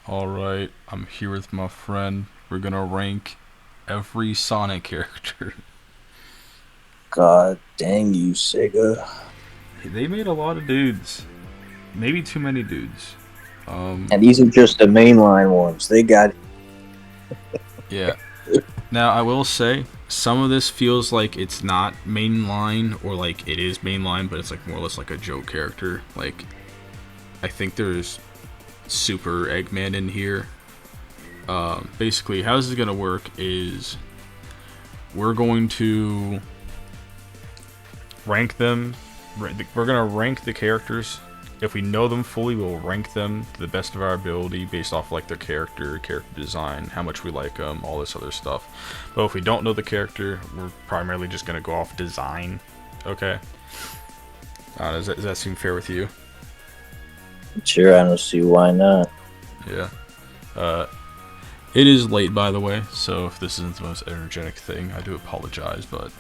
Alright, I'm here with my friend. We're gonna rank every Sonic character. God dang you, Sega. They made a lot of dudes. Maybe too many dudes. And these are just the mainline ones. They got Yeah. Now, I will say, some of this feels like it's not mainline, or like it is mainline, but it's like more or less like a joke character. Like, I think there's Super Eggman in here. Basically, how this is gonna work is we're going to rank them. We're gonna rank the characters. If we know them fully, we'll rank them to the best of our ability based off like their character design, how much we like them, all this other stuff. But if we don't know the character, we're primarily just gonna go off design. Okay. Does that seem fair with you? sure. I don't see why not. Yeah. Uh, it is late, by the way, so if this isn't the most energetic thing, I do apologize, but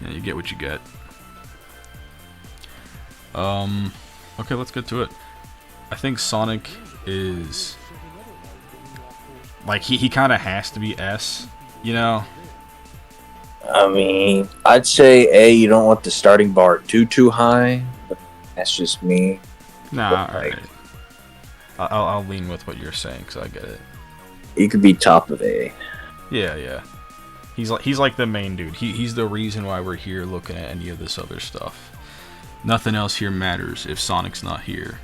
you get what you get. Okay, let's get to it. I think Sonic is like he kind of has to be S, you know? I mean, I'd say you don't want the starting bar too high. But that's just me. Nah, But all like, right. I'll lean with what you're saying because I get it. you could be top of A. Yeah, yeah. He's like the main dude. He's the reason why we're here looking at any of this other stuff. Nothing else here matters if Sonic's not here.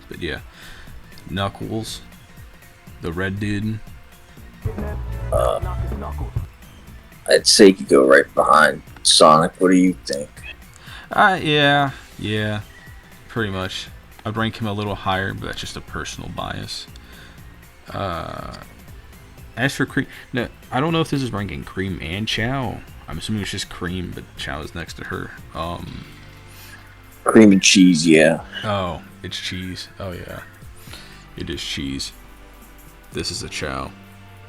But yeah, Knuckles, the red dude. Uh, I'd say you could go right behind Sonic. What do you think? Yeah, pretty much. I'd rank him a little higher, but that's just a personal bias. Uh, as for Cream, no, I don't know if this is ranking Cream and Chow. I'm assuming it's just Cream, but Chow is next to her. Cream and cheese, yeah. Oh, it's cheese. Oh yeah, it is cheese. This is a Chow,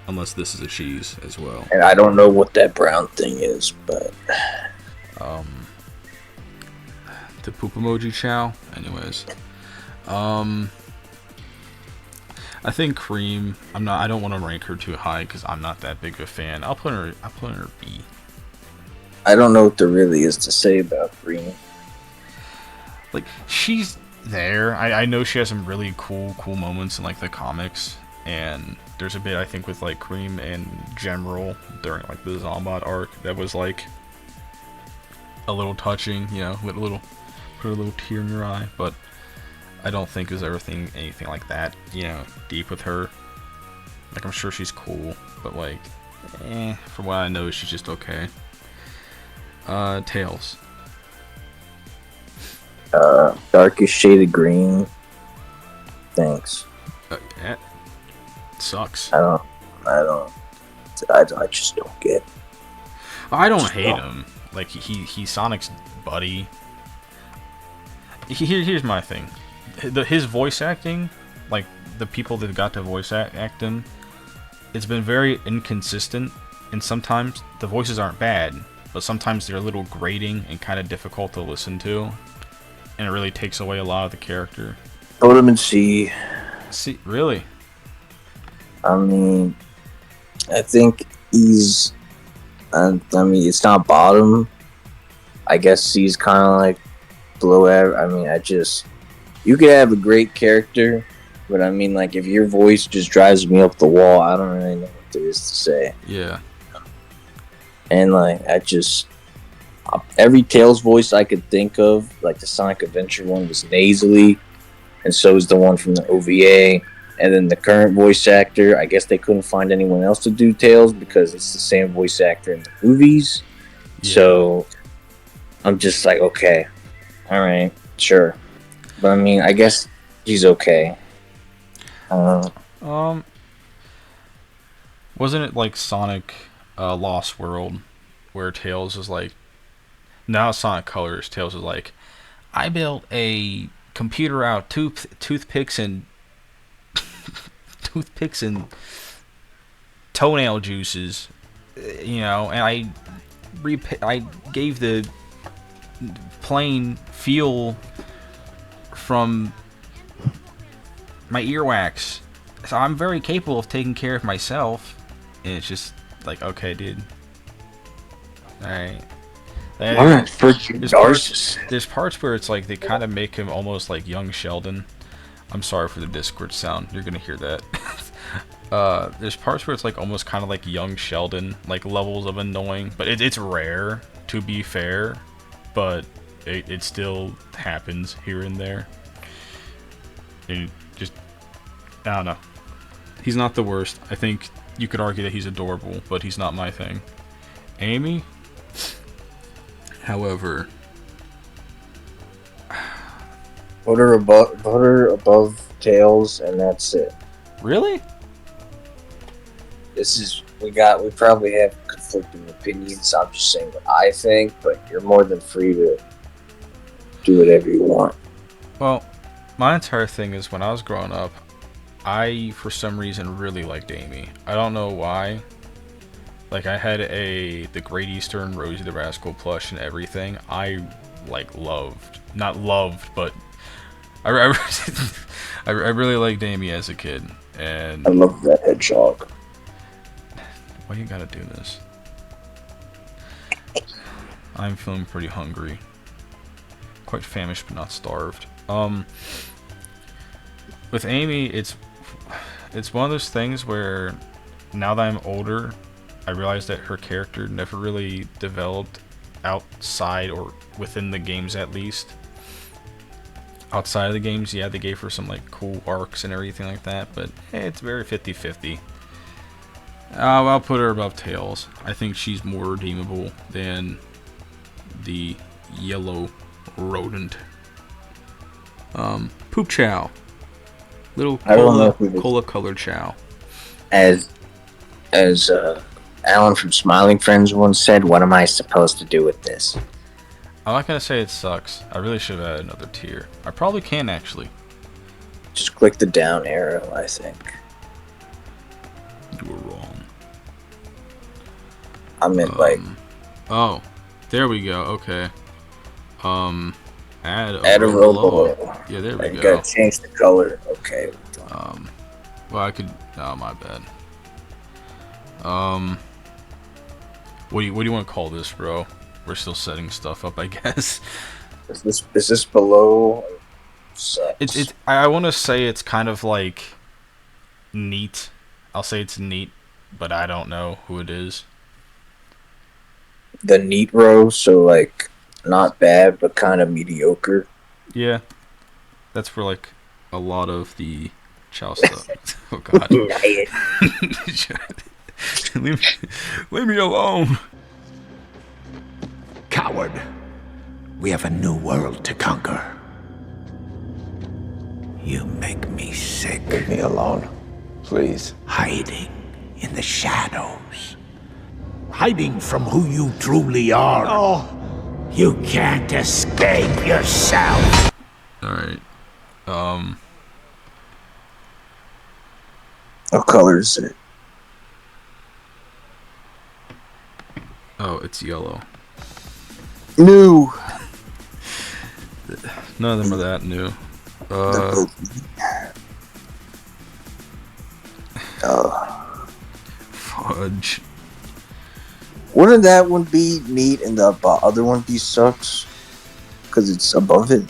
unless this is a cheese as well. And I don't know what that brown thing is, but Um, the poop emoji Chow. Anyways, I think Cream. I don't want to rank her too high because I'm not that big of a fan. I'll put her B. I don't know what there really is to say about Cream. Like she's there. I know she has some really cool moments in like the comics, and there's a bit I think with like Cream and General during like the Zombot arc that was like a little touching, you know, with a little put a little tear in your eye. But I don't think there's anything like that, you know, deep with her. Like I'm sure she's cool, but like, from what I know, she's just okay. Tails. Darkest shade of green. Thanks. Eh, sucks. I don't. I don't. I just don't get. I don't Just hate don't. him. Like he's Sonic's buddy. Here's my thing. His voice acting, like the people that got to act him, it's been very inconsistent, and sometimes the voices aren't bad, but sometimes they're a little grating and kind of difficult to listen to, and it really takes away a lot of the character. Put him in C. See, really? I mean, I think he's. I mean, it's not bottom. I guess he's kind of like below average. I mean, I just. You could have a great character, but I mean, like, if your voice just drives me up the wall, I don't really know what there is to say. Yeah. And, like, I just. Every Tails voice I could think of, like the Sonic Adventure one, was nasally, and so is the one from the OVA. And then the current voice actor, I guess they couldn't find anyone else to do Tails because it's the same voice actor in the movies. Yeah. So I'm just like, okay, all right, sure. But I mean, I guess he's okay. Um, wasn't it like Sonic, Lost World, where Tails was like, now Sonic Colors, Tails was like, I built a computer out toothpicks and toothpicks and toenail juices, you know, and I gave the plane fuel from my earwax. So I'm very capable of taking care of myself. And it's just like, okay, dude. Alright. What a freaking narcissist. There's parts where it's like they kind of make him almost like young Sheldon. I'm sorry for the Discord sound. You're gonna hear that. There's parts where it's like almost kind of like young Sheldon, like levels of annoying. But it's rare, to be fair. But it still happens here and there. And just, I don't know. He's not the worst. I think you could argue that he's adorable, but he's not my thing. Amy, however, put her above Tails, and that's it. Really? We probably have conflicting opinions. I'm just saying what I think, but you're more than free to do whatever you want. Well, my entire thing is when I was growing up, I, for some reason, really liked Amy. I don't know why. Like, I had the Great Eastern Rosie the Rascal plush and everything. I, like, loved. Not loved, but I really liked Amy as a kid. And I love that hedgehog. why you gotta do this? I'm feeling pretty hungry. Quite famished, but not starved. With Amy, it's one of those things where now that I'm older, I realize that her character never really developed outside or within the games, at least. Outside of the games, yeah, they gave her some like cool arcs and everything like that, but it's very 50-50. I'll put her above Tails. I think she's more redeemable than the yellow rodent. Poop Chow. Little cola colored Chow. As Alan from Smiling Friends once said, what am I supposed to do with this? I'm not gonna say it sucks. I really should have added another tier. I probably can, actually. Just click the down arrow, I think. You were wrong. I meant like... Oh, there we go, okay. Add a row below. Yeah, there we go. You gotta change the color. Okay. Well, I could... Oh, my bad. What do you want to call this, bro? We're still setting stuff up, I guess. Is this below? It's I want to say it's kind of like neat. I'll say it's neat, but I don't know who it is. The neat row, so like not bad, but kind of mediocre. Yeah, that's for like a lot of the Chow stuff. Oh God. Leave me alone. Coward. We have a new world to conquer. You make me sick. Leave me alone, please. Hiding in the shadows. Hiding from who you truly are. Oh. You can't escape yourself. Alright. What color is it? Oh, it's yellow. New. None of them are that new. Fudge. Wouldn't that one be neat and the other one be sucks? Because it's above it.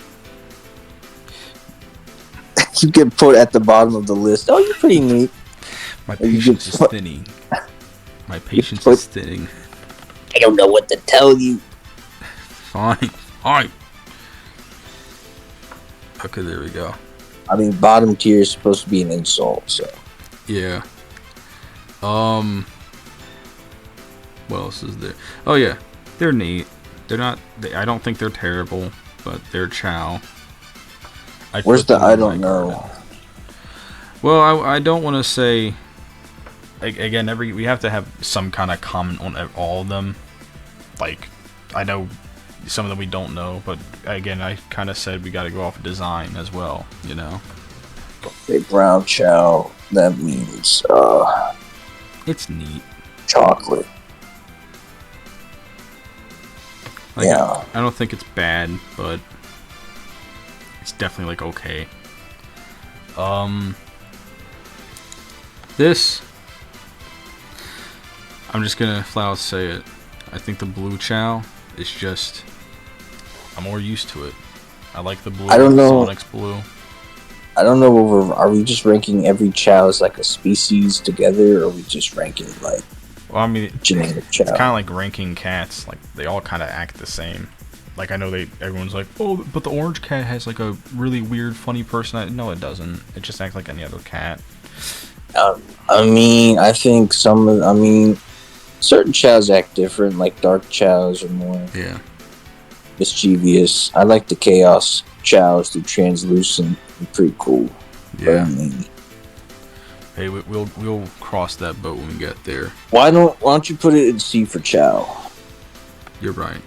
You get put at the bottom of the list. Oh, you're pretty neat. My patience is thinning. My patience is thinning. I don't know what to tell you. Fine. Alright. Okay, there we go. I mean, bottom tier is supposed to be an insult, so. Yeah. What else is there? Oh yeah, they're neat. They're not. I don't think they're terrible, but they're Chow. Where's the I don't know? Well, I don't want to say. Again, we have to have some kind of comment on all of them. Like, I know some of them we don't know, but again, I kind of said we got to go off of design as well. You know. Okay, brown Chow. That means it's neat. Chocolate. Like, yeah. I don't think it's bad, but it's definitely like okay. This, I'm just gonna flat out say it. I think the blue Chow is just, I'm more used to it. I like the blue. I don't know. Sonic's blue. I don't know. Are we just ranking every Chow as like a species together, or are we just ranking like Well, I mean, generic Chow? it's kind of like ranking cats. Like they all kind of act the same. Like I know everyone's like, oh, but the orange cat has like a really weird, funny personality. No, it doesn't. It just acts like any other cat. I mean, I think certain Chows act different. Like dark Chows are more mischievous. I like the chaos Chows. They're translucent and pretty cool. Yeah. But, I mean, hey, we'll cross that boat when we get there. why don't you put it in C for Chow? You're right.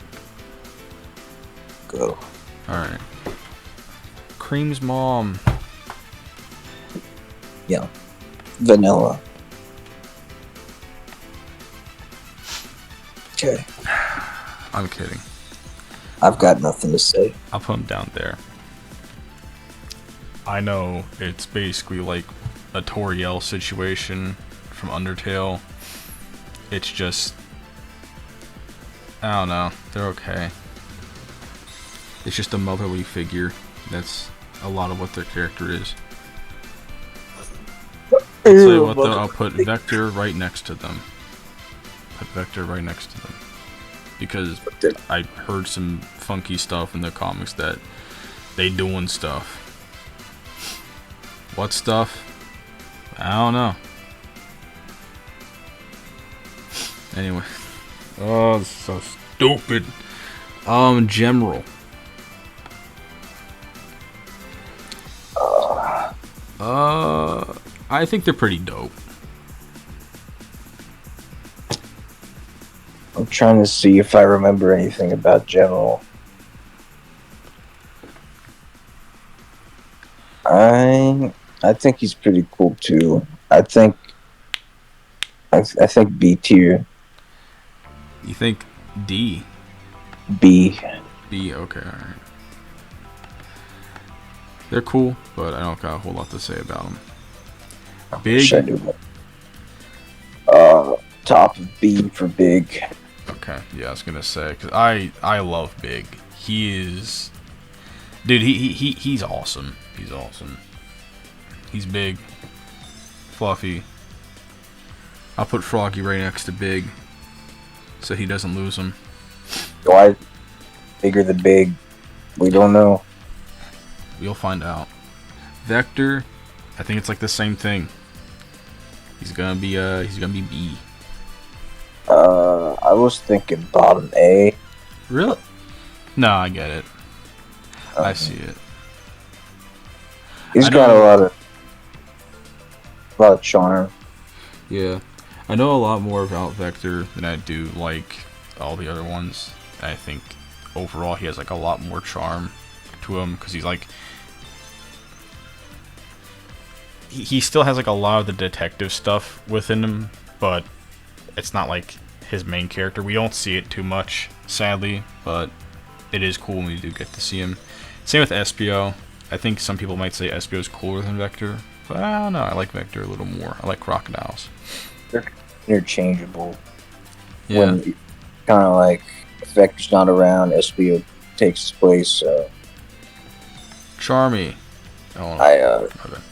Go. All right. Cream's mom. Yeah. Vanilla. Okay. I'm kidding. I've got nothing to say. I'll put him down there. I know it's basically like a Toriel situation from Undertale. It's just, I don't know. They're okay. It's just a motherly figure. That's a lot of what their character is. I'll tell you what though, I'll put Vector right next to them. Put Vector right next to them. Because I heard some funky stuff in the comics that they doing stuff. What stuff? I don't know. Anyway. Oh, this is so stupid. General. I think they're pretty dope. I'm trying to see if I remember anything about General. I think he's pretty cool too. I think B tier. You think D? B. B, okay, alright. They're cool, but I don't got a whole lot to say about them. Big? I do. Top of B for Big. Okay, yeah, I was gonna say, because I love Big. He is... Dude, he's awesome. He's awesome. He's big. Fluffy. I'll put Froggy right next to Big, so he doesn't lose him. Why bigger than Big? We don't know. We'll find out. Vector, I think it's like the same thing. He's gonna be B. I was thinking bottom A. Really? No, I get it. I see it. He's got a lot of charm. Yeah. I know a lot more about Vector than I do like all the other ones. I think overall he has like a lot more charm to him because he's like he still has like a lot of the detective stuff within him, but it's not like his main character. We don't see it too much, sadly, but it is cool when we do get to see him. Same with Espio. I think some people might say Espio is cooler than Vector, but I don't know. I like Vector a little more. I like crocodiles. They're interchangeable. Yeah. When kind of like if Vector's not around, Espio takes his place. Charmy. Oh, okay.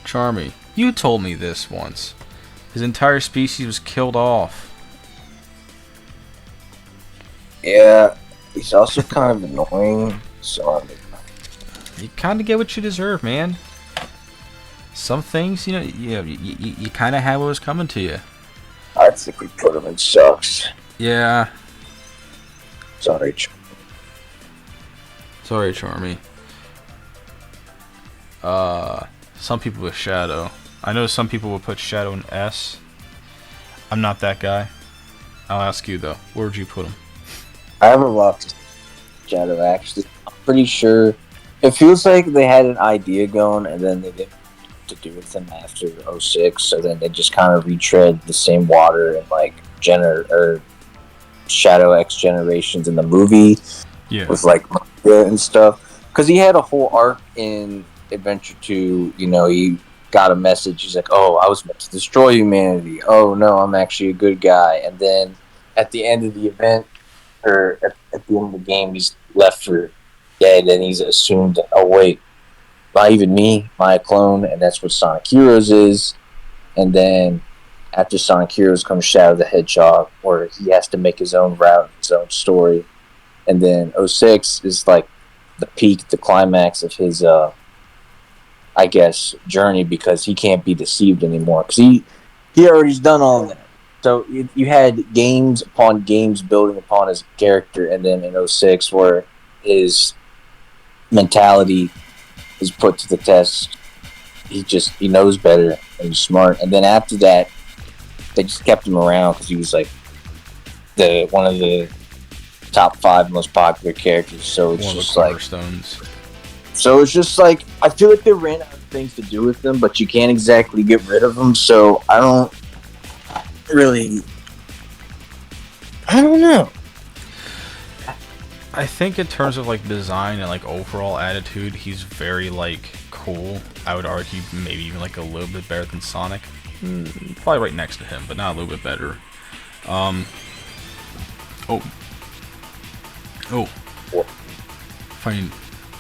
Charmy. You told me this once. His entire species was killed off. Yeah, he's also kind of annoying. So I mean, You kind of get what you deserve, man. Some things, you kind of had what was coming to you. I think we put him in sucks. Yeah. Sorry. Sorry, Charmy. Some people with Shadow. I know some people will put Shadow in S. I'm not that guy. I'll ask you though. Where would you put him? I have a lot to Shadow actually. I'm pretty sure it feels like they had an idea going and then they didn't know what to do with him after 06, so then they just kind of retread the same water and like Shadow X Generations in the movie. Yeah. With like manga and stuff. Because he had a whole arc in Adventure 2, he got a message. He's like, oh, I was meant to destroy humanity. Oh, no, I'm actually a good guy. And then at the end of the event, or at the end of the game, he's left for dead, and he's assumed, oh, wait, not even me, my clone, and that's what Sonic Heroes is. And then after Sonic Heroes comes Shadow the Hedgehog, where he has to make his own route, his own story. And then 06 is like the peak, the climax of his, I guess, journey, because he can't be deceived anymore. Because he already's done all of that. So you had games upon games building upon his character, and then in 06, where his mentality is put to the test, he knows better and he's smart. And then after that, they just kept him around because he was like one of the top 5 most popular characters. So it's just like, so it's just like, I feel like they ran out of things to do with them, but you can't exactly get rid of them. So I don't know. I think in terms of like design and like overall attitude, he's very like cool. I would argue maybe even like a little bit better than Sonic. Probably right next to him, but not a little bit better.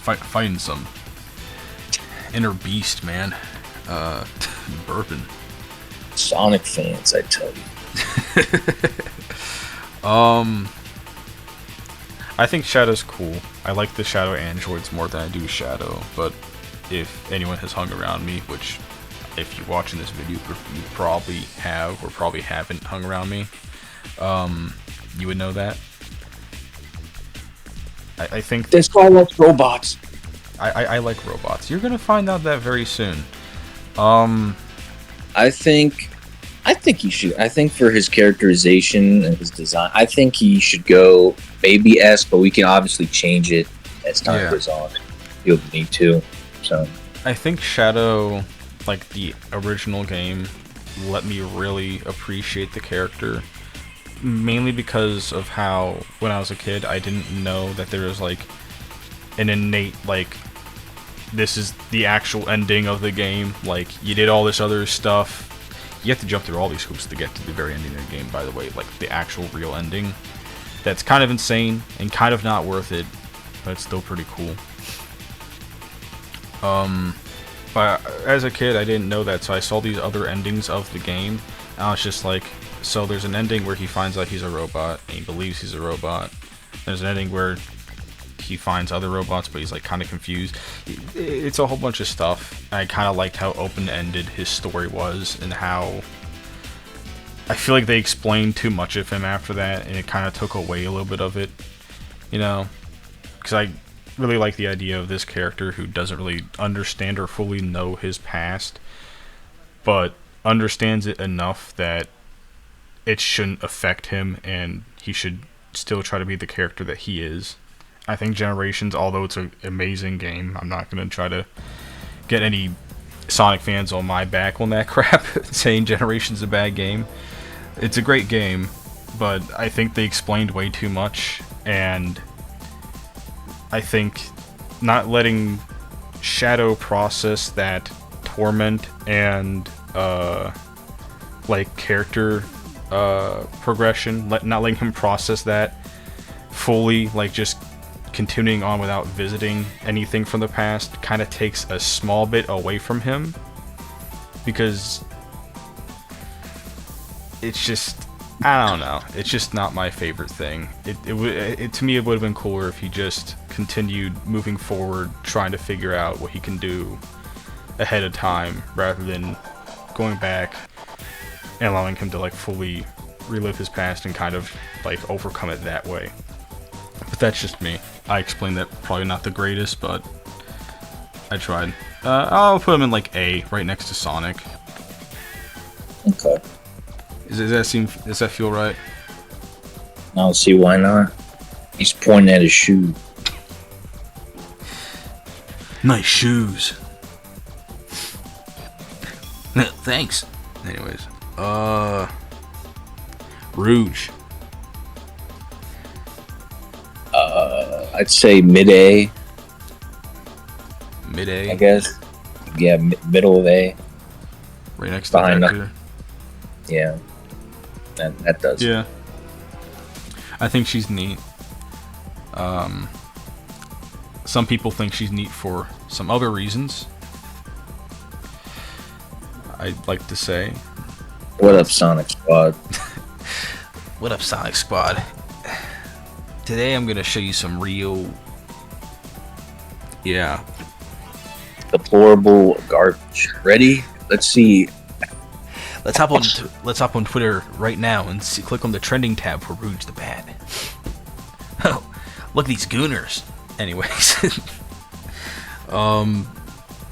Fighting some inner beast, man. Bourbon. Sonic fans, I tell you. I think Shadow's cool. I like the Shadow androids more than I do Shadow, but if anyone has hung around me, which if you're watching this video, you probably have or probably haven't hung around me, you would know that. I think this guy likes robots. I like robots. You're gonna find out that very soon. I think he should. I think for his characterization and his design, I think he should go baby-esque, but we can obviously change it as time goes on. You'll need to. So I think Shadow, like the original game, let me really appreciate the character. Mainly because of how, when I was a kid, I didn't know that there was like an innate, like, this is the actual ending of the game. Like, you did all this other stuff. You have to jump through all these hoops to get to the very ending of the game, by the way. Like, the actual real ending. That's kind of insane and kind of not worth it, but it's still pretty cool. But as a kid, I didn't know that, so I saw these other endings of the game, and I was just like, so there's an ending where he finds out he's a robot, and he believes he's a robot. There's an ending where he finds other robots, but he's like kind of confused. It's a whole bunch of stuff. I kind of liked how open-ended his story was, and how I feel like they explained too much of him after that, and it kind of took away a little bit of it, you know? Because I really like the idea of this character who doesn't really understand or fully know his past, but understands it enough that it shouldn't affect him, and he should still try to be the character that he is. I think Generations, although it's an amazing game, I'm not going to try to get any Sonic fans on my back on that crap, saying Generations is a bad game. It's a great game, but I think they explained way too much, and I think not letting Shadow process that torment and like character progression, not letting him process that fully, like just continuing on without visiting anything from the past, kind of takes a small bit away from him, because it's just, I don't know, it's just not my favorite thing. It to me, it would have been cooler if he just continued moving forward, trying to figure out what he can do ahead of time, rather than going back and allowing him to like fully relive his past and kind of like overcome it that way. But that's just me. I explained that probably not the greatest, but I tried. I'll put him in like A, right next to Sonic. Okay. Does that feel right? I don't see why not. He's pointing at his shoe. Nice shoes. Thanks. Anyways, Rouge. I'd say mid-A. Mid-A. I guess. Yeah, middle of A. Right next Behind to Vector. Yeah, that does. Yeah. I think she's neat. Some people think she's neat for some other reasons. I'd like to say. What up, Sonic Squad? What up, Sonic Squad? Today I'm gonna show you some real, Deplorable garbage. Ready? Let's see. Let's hop on Twitter right now and click on the trending tab for Rouge the Bad. Oh, look at these gooners. Anyways,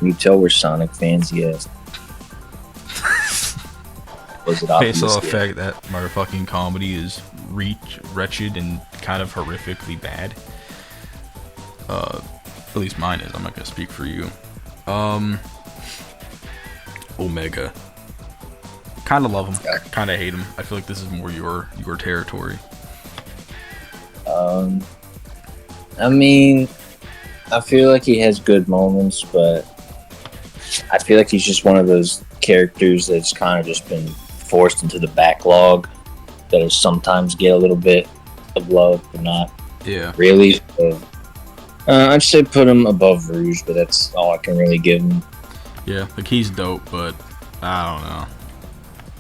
You tell we're Sonic fans, yes. Was it based obvious? on the fact that motherfucking comedy is wretched and kind of horrifically bad. At least mine is. I'm not gonna speak for you. Omega. Kind of love him. Kind of hate him. I feel like this is more your territory. I mean, I feel like he has good moments, but I feel like he's just one of those characters that's kind of just been forced into the backlog that sometimes get a little bit of love, but not really. So, I'd say put him above Rouge, but that's all I can really give him. Yeah, like he's dope, but I don't know.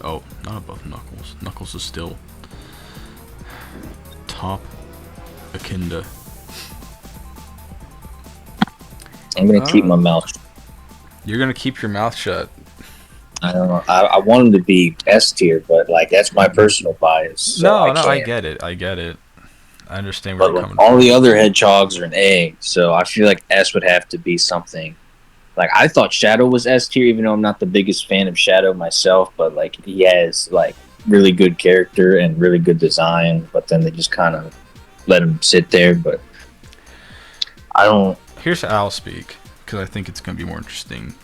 Oh, not above Knuckles. Knuckles is still top Akinda. I'm gonna keep my mouth shut. You're gonna keep your mouth shut. I don't know. I want him to be S tier, but like that's my personal bias. So I get it. I understand where But you're like, coming all from. the other hedgehogs are an A, so I feel like S would have to be something. Like I thought Shadow was S tier, even though I'm not the biggest fan of Shadow myself. But like he has like really good character and really good design. But then they just kind of let him sit there. But I don't. Here's how I'll speak, because I think it's gonna be more interesting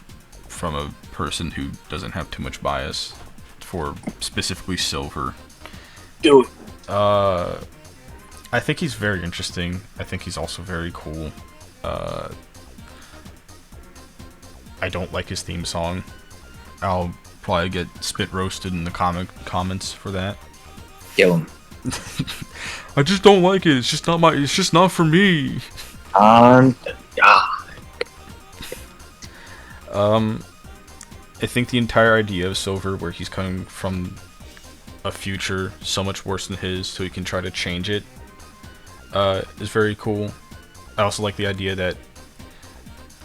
from a person who doesn't have too much bias for specifically Silver. Do it. I think he's very interesting. I think he's also very cool. I don't like his theme song. I'll probably get spit roasted in the comments for that. Kill him. I just don't like it. It's just not for me. I think the entire idea of Silver, where he's coming from a future so much worse than his, so he can try to change it, is very cool. I also like the idea that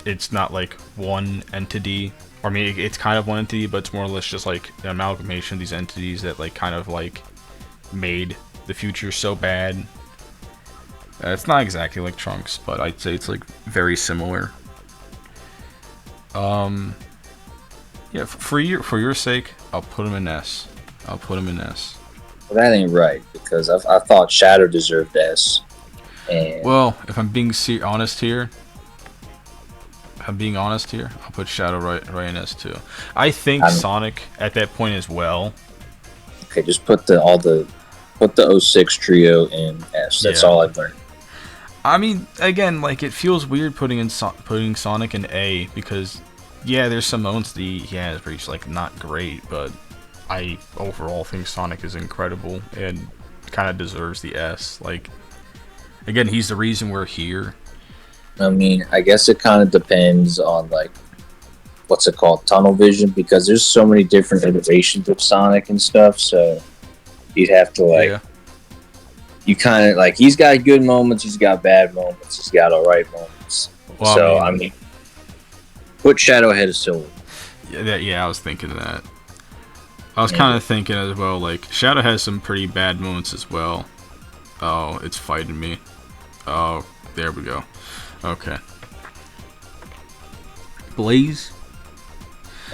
it's not like one entity. I mean, it's kind of one entity, but it's more or less just like an amalgamation of these entities that like kind of like made the future so bad. It's not exactly like Trunks, but I'd say it's like very similar. Yeah, for your sake, I'll put him in S. Well, that ain't right because I thought Shadow deserved S. And Well, if I'm being honest here, I'll put Shadow right in S too. I think Sonic at that point as well. Okay, just put the 06 trio in S. That's all I've learned. I mean, again, like it feels weird putting Sonic in A because, yeah, there's some moments that he has where he's like not great, but I overall think Sonic is incredible and kind of deserves the S. Like, again, he's the reason we're here. I mean, I guess it kind of depends on like what's it called, tunnel vision, because there's so many different iterations of Sonic and stuff. So you'd have to like, you kind of like he's got good moments, he's got bad moments, he's got alright moments. Well, so I mean, put Shadow ahead of Silver. Yeah, I was thinking of that. I was kind of thinking as well, like Shadow has some pretty bad moments as well. Oh, it's fighting me. Oh, there we go. Okay. Blaze?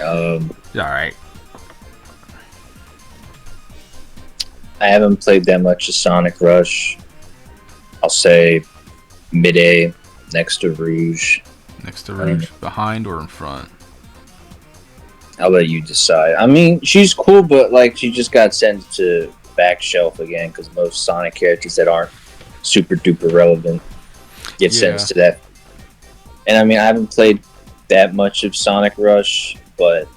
Alright. I haven't played that much of Sonic Rush. I'll say mid A, next to Rouge. Next to Rouge, behind or in front? I'll let you decide. I mean, she's cool, but like she just got sent to back shelf again because most Sonic characters that aren't super duper relevant get sentenced to that. And I mean, I haven't played that much of Sonic Rush, but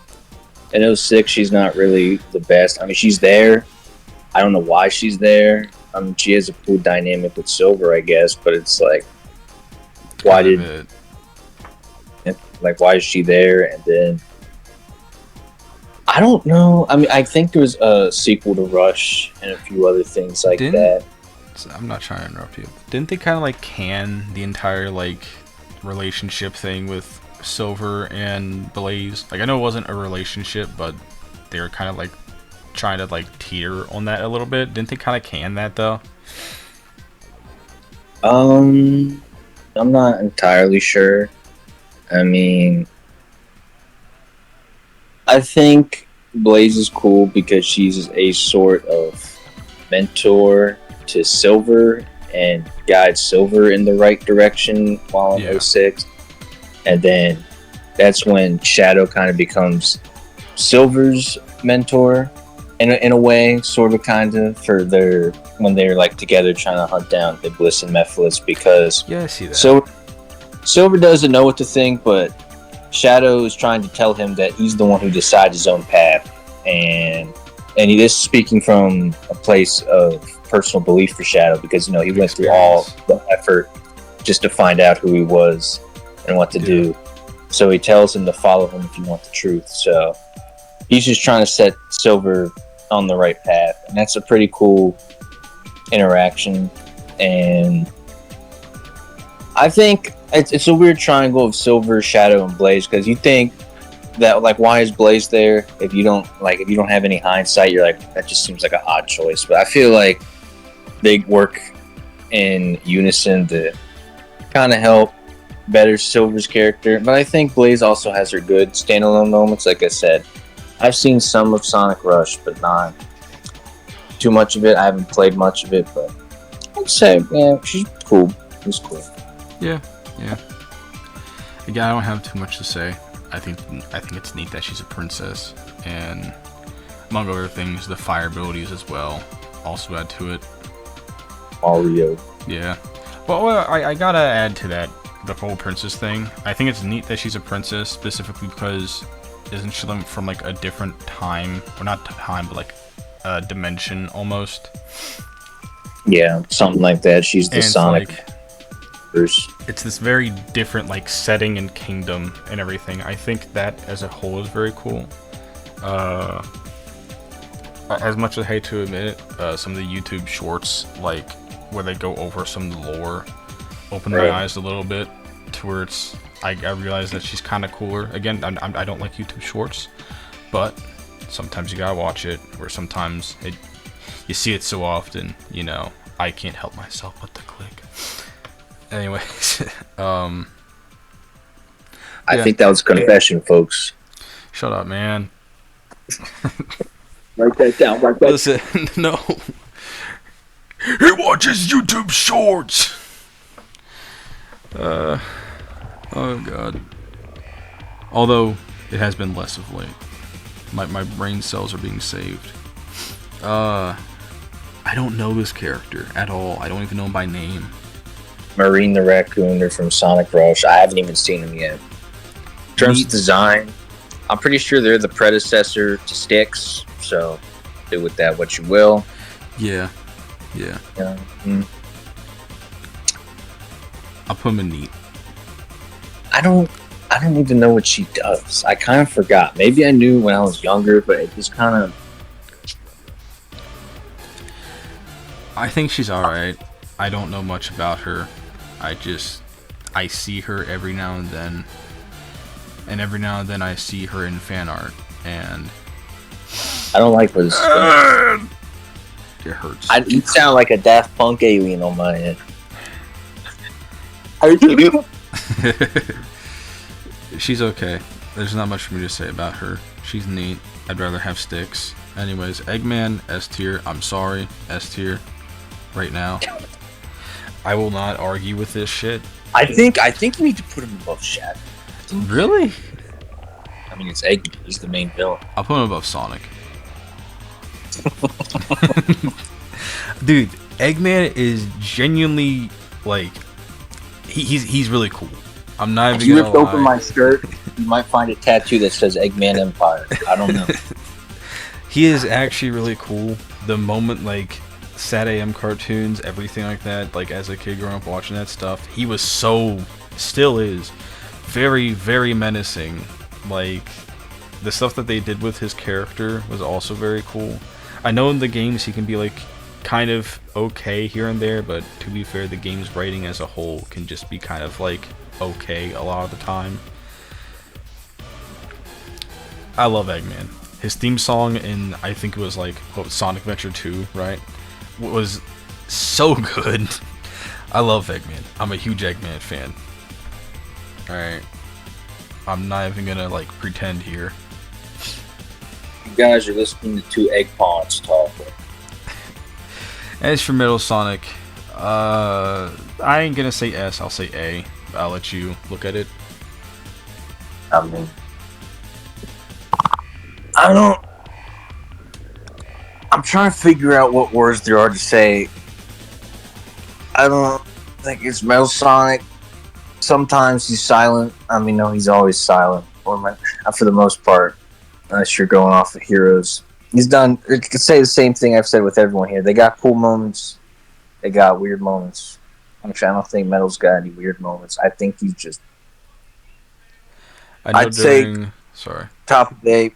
in 06, she's not really the best. I mean, she's there. I don't know why she's there. I mean, she has a cool dynamic with Silver, I guess, but it's like, why why is she there? And then I don't know. I mean, I think there was a sequel to Rush and a few other things like that. I'm not trying to interrupt you. Didn't they kind of like can the entire like relationship thing with Silver and Blaze? Like, I know it wasn't a relationship, but they were kind of like trying to like teeter on that a little bit. Didn't they kind of can that though? I'm not entirely sure. I mean, I think Blaze is cool because she's a sort of mentor to Silver and guides Silver in the right direction while in 06. And then that's when Shadow kind of becomes Silver's mentor in a way, sort of, kind of, for when they're like together trying to hunt down Iblis and Mephiles, because I see that. So Silver doesn't know what to think, but Shadow is trying to tell him that he's the one who decides his own path, and he is speaking from a place of personal belief for Shadow, because he went through all the effort just to find out who he was and what to do. So he tells him to follow him if you want the truth. So he's just trying to set Silver on the right path, and that's a pretty cool interaction. And I think it's a weird triangle of Silver, Shadow, and Blaze, because you think that, like, why is Blaze there? If you don't have any hindsight, you're like, that just seems like an odd choice. But I feel like they work in unison to kind of help better Silver's character. But I think Blaze also has her good standalone moments. Like I said, I've seen some of Sonic Rush, but not too much of it. I haven't played much of it, but I'd say, yeah, she's cool. She's cool. Yeah. Again, I don't have too much to say. I think it's neat that she's a princess, and among other things, the fire abilities as well also add to it. Mario. Yeah. Well, I gotta add to that, the whole princess thing. I think it's neat that she's a princess, specifically because isn't she from like a different time, or not time, but like a dimension almost? Yeah, something like that. She's the Sonic. Like, it's this very different like setting and kingdom and everything. I think that as a whole is very cool. As much as I hate to admit it, some of the YouTube shorts, like where they go over some of the lore, open my eyes a little bit to where I realize that she's kind of cooler. Again, I don't like YouTube shorts, but sometimes you gotta watch it, or sometimes you see it so often, I can't help myself but to click. Anyways, I think that was confession, folks. Shut up, man. Write that down. Listen, no. He watches YouTube shorts. Oh god. Although it has been less of late. My brain cells are being saved. I don't know this character at all. I don't even know him by name. Marine the Raccoon. They're from Sonic Rush. I haven't even seen them yet. In terms of design, I'm pretty sure they're the predecessor to Styx, so do with that what you will. Yeah. I'll put him in neat. I don't even know what she does. I kind of forgot. Maybe I knew when I was younger, but it just kind of... I think she's alright. I don't know much about her. I see her every now and then. And every now and then I see her in fan art. And I don't like this. It hurts. You sound like a Daft Punk alien on my head. She's okay. There's not much for me to say about her. She's neat. I'd rather have Styx. Anyways, Eggman, S tier. I'm sorry, S tier. Right now. I will not argue with this shit. I think you need to put him above Shadow. Really? I mean, it's Eggman. He's the main villain. I'll put him above Sonic. Dude, Eggman is genuinely like he's really cool. I'm not If even you gonna ripped open lie. my shirt, you might find a tattoo that says Eggman Empire. I don't know. He is actually really cool. The moment, like, Sat AM cartoons, everything like that, like, as a kid growing up watching that stuff, he was so, still is, very, very menacing. Like, the stuff that they did with his character was also very cool. I know in the games he can be, like, kind of okay here and there, but to be fair, the game's writing as a whole can just be kind of, like, okay a lot of the time. I love Eggman. His theme song in, I think it was like, Sonic Adventure 2, right? Was so good. I love Eggman. I'm a huge Eggman fan. Alright. I'm not even gonna, like, pretend here. You guys are listening to two egg pawns talk. As for Metal Sonic, I ain't gonna say S, I'll say A. I'll let you look at it. I mean, I don't. I'm trying to figure out what words there are to say. I don't think it's Metal Sonic. Sometimes he's silent. I mean, no, he's always silent. For the most part, unless you're going off of heroes. He's done. I could say the same thing I've said with everyone here. They got cool moments. They got weird moments. Actually, I don't think Metal's got any weird moments. I think he's just. I know I'd say sorry. top of A.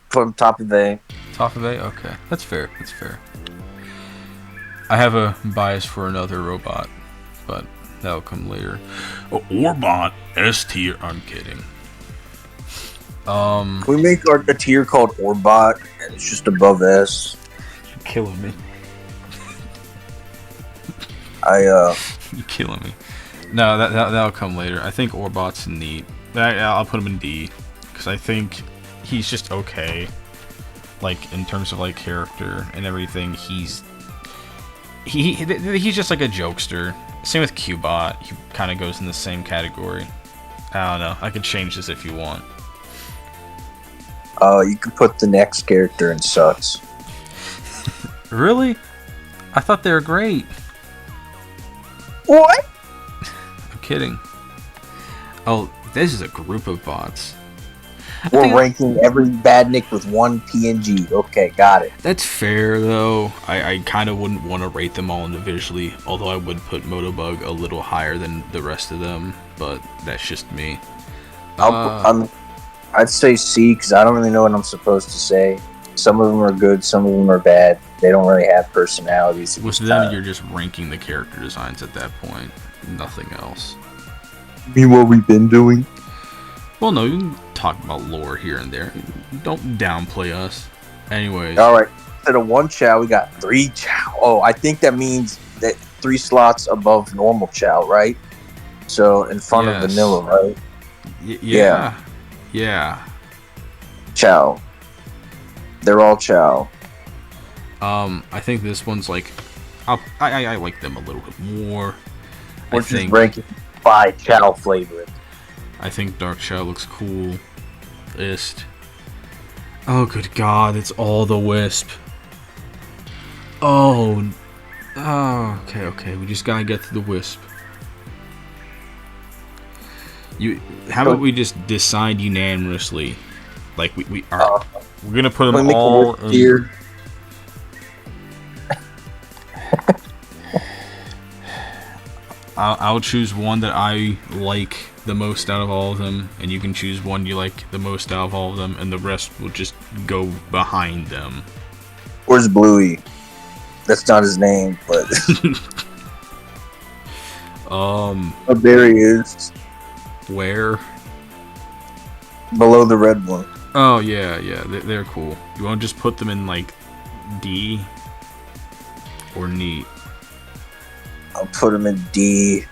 Put him top of A. Top of A? Okay. That's fair. That's fair. I have a bias for another robot, but that'll come later. Oh, Orbot S tier. I'm kidding. Can we make a tier called Orbot and it's just above S? You're killing me. You're killing me. No, that'll come later. I think Orbot's neat. I'll put him in D because I think he's just okay. Like in terms of like character and everything, he's just like a jokester. Same with Cubot. He kind of goes in the same category. I don't know. I could change this if you want. You can put the next character in Sucks. Really? I thought they were great. What? I'm kidding. Oh, this is a group of bots. We're ranking every badnik with one PNG. Okay, got it. That's fair, though. I kind of wouldn't want to rate them all individually, although I would put Motobug a little higher than the rest of them, but that's just me. I'd say C because I don't really know what I'm supposed to say. Some of them are good, some of them are bad. They don't really have personalities. With them, you're just ranking the character designs at that point. Nothing else. Mean what we've been doing? Well, no, you can talk about lore here and there. Don't downplay us. Anyways. Alright, instead of one Chow, we got 3 Chow. Oh, I think that means that 3 slots above normal Chow, right? So, in front of vanilla, right? Yeah. Chow. They're all Chow. I think this one's like... I like them a little bit more. We're just ranking by Chow flavor. I think Dark Chow looks cool. Oh, good God, it's all the Wisp. Oh, okay. We just gotta get to the Wisp. How about we just decide unanimously? Like we are. We're gonna put them all here. I'll choose one that I like the most out of all of them, and you can choose one you like the most out of all of them, and the rest will just go behind them. Where's Bluey? That's not his name, but oh, there he is. Where? Below the red one. Oh yeah, they're cool. You want to just put them in like D or neat? I'll put them in D,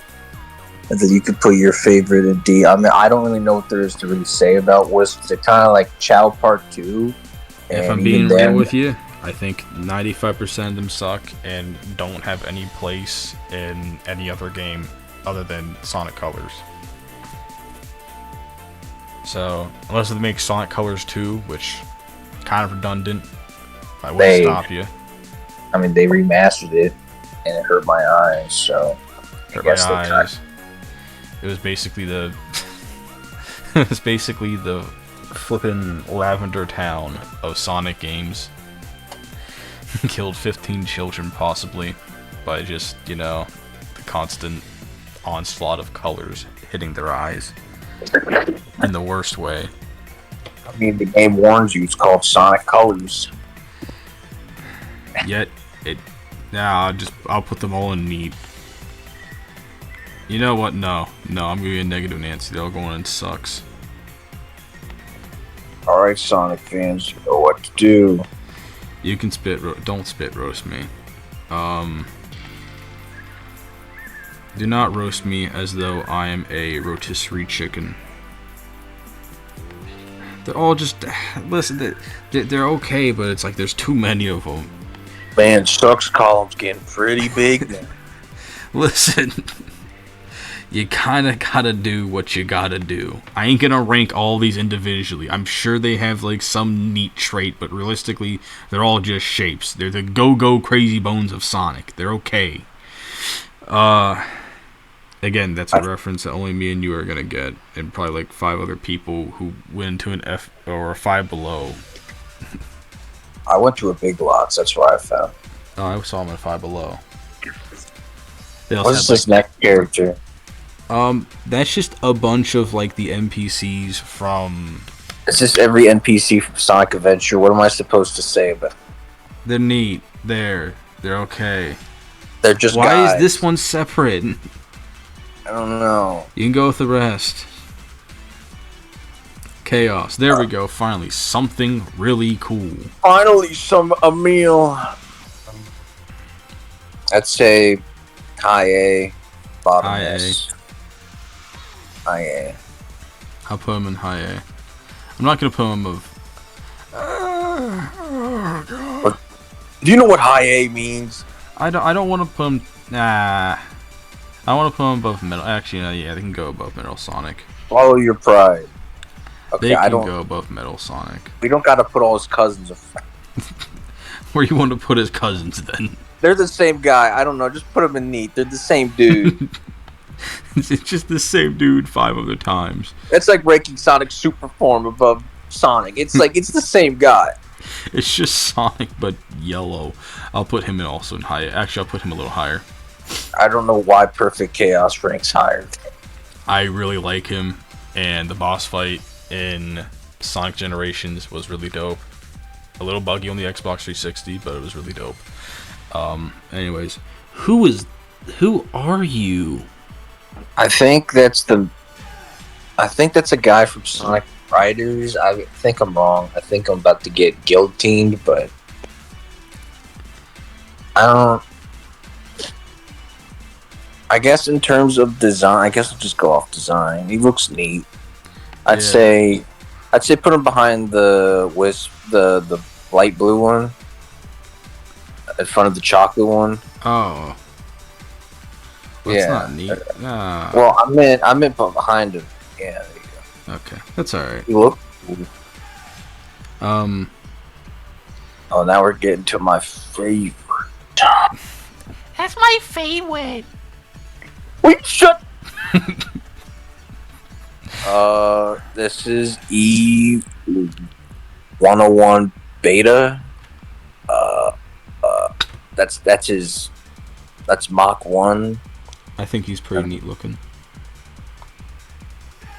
and then you can put your favorite in D. I mean, I don't really know what there is to really say about Wisps. They're kind of like Chow Part 2. If I'm being real with you, I think 95% of them suck and don't have any place in any other game other than Sonic Colors. So, unless they make Sonic Colors 2, which kind of redundant, I wouldn't stop you. I mean, they remastered it, and it hurt my eyes, so I guess they It was basically the it was basically the flippin' lavender town of Sonic games. Killed 15 children possibly by just, you know, the constant onslaught of colors hitting their eyes in the worst way. I mean, the game warns you. It's called Sonic Colors. Yet I'll put them all in neat. You know what? No, I'm gonna be a negative Nancy. They're all going in sucks. All right, Sonic fans, you know what to do. You can don't spit roast me. Do not roast me as though I am a rotisserie chicken. They're all just listen. They're okay, but it's like there's too many of them. Man, Sucks column's getting pretty big now. Listen, you kinda gotta do what you gotta do. I ain't gonna rank all these individually. I'm sure they have like some neat trait, but realistically, they're all just shapes. They're the go-go crazy bones of Sonic. They're okay. Again, that's a reference that only me and you are gonna get, and probably like 5 other people who went into an F or a 5 below. I went to a Big Lots. That's where I found. Oh, I saw them at 5 below. What's this next character? That's just a bunch of like the NPCs from. It's just every NPC from Sonic Adventure. What am I supposed to say about? They're neat. They're okay. They're just. Why guys. is this one separate? I don't know. You can go with the rest. Chaos. There we go. Finally, something really cool. Finally, a meal. I'd say high A, bottom High A. S. High A. I'll put him in high A. I'm not gonna put him above. Do you know what high A means? I don't want to put him. Nah. I want to put him above middle. Actually, no, yeah, they can go above middle Sonic. Follow your pride. Okay, They can go above middle Sonic. We don't got to put all his cousins. Where you want to put his cousins then? They're the same guy. I don't know. Just put them in neat. They're the same dude. It's just the same dude 5 other times. It's like ranking Sonic super form above Sonic. It's like it's the same guy. It's just Sonic, but yellow. I'll put him in also in high. Actually, I'll put him a little higher. I don't know why Perfect Chaos ranks higher. I really like him, and the boss fight in Sonic Generations was really dope. A little buggy on the Xbox 360, but it was really dope. Anyways, who are you? I think that's a guy from Sonic Riders. I think I'm wrong. I think I'm about to get guillotined, but I guess in terms of design, I guess I'll just go off design. He looks neat. I'd say put him behind the Wisp, the light blue one, in front of the chocolate one. Oh, well, yeah, that's not neat. Nah. Well, I meant behind him. Yeah, there you go. Okay, that's all right. You look cool. Oh, now we're getting to my favorite. That's my favorite. Wait, shut. This is E101 beta. That's Mach 1. I think he's pretty neat looking.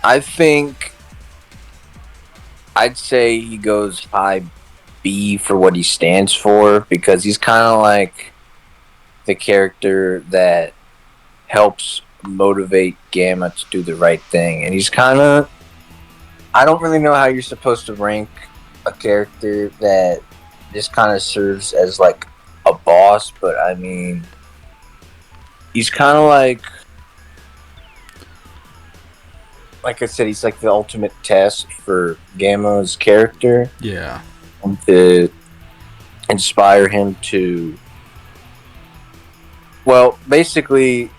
I think I'd say he goes high B for what he stands for, because he's kind of like the character that helps motivate Gamma to do the right thing. And he's kind of, I don't really know how you're supposed to rank a character that just kind of serves as like a boss, but I mean, he's kind of like I said, he's like the ultimate test for Gamma's character. Yeah. To inspire him to, well, basically,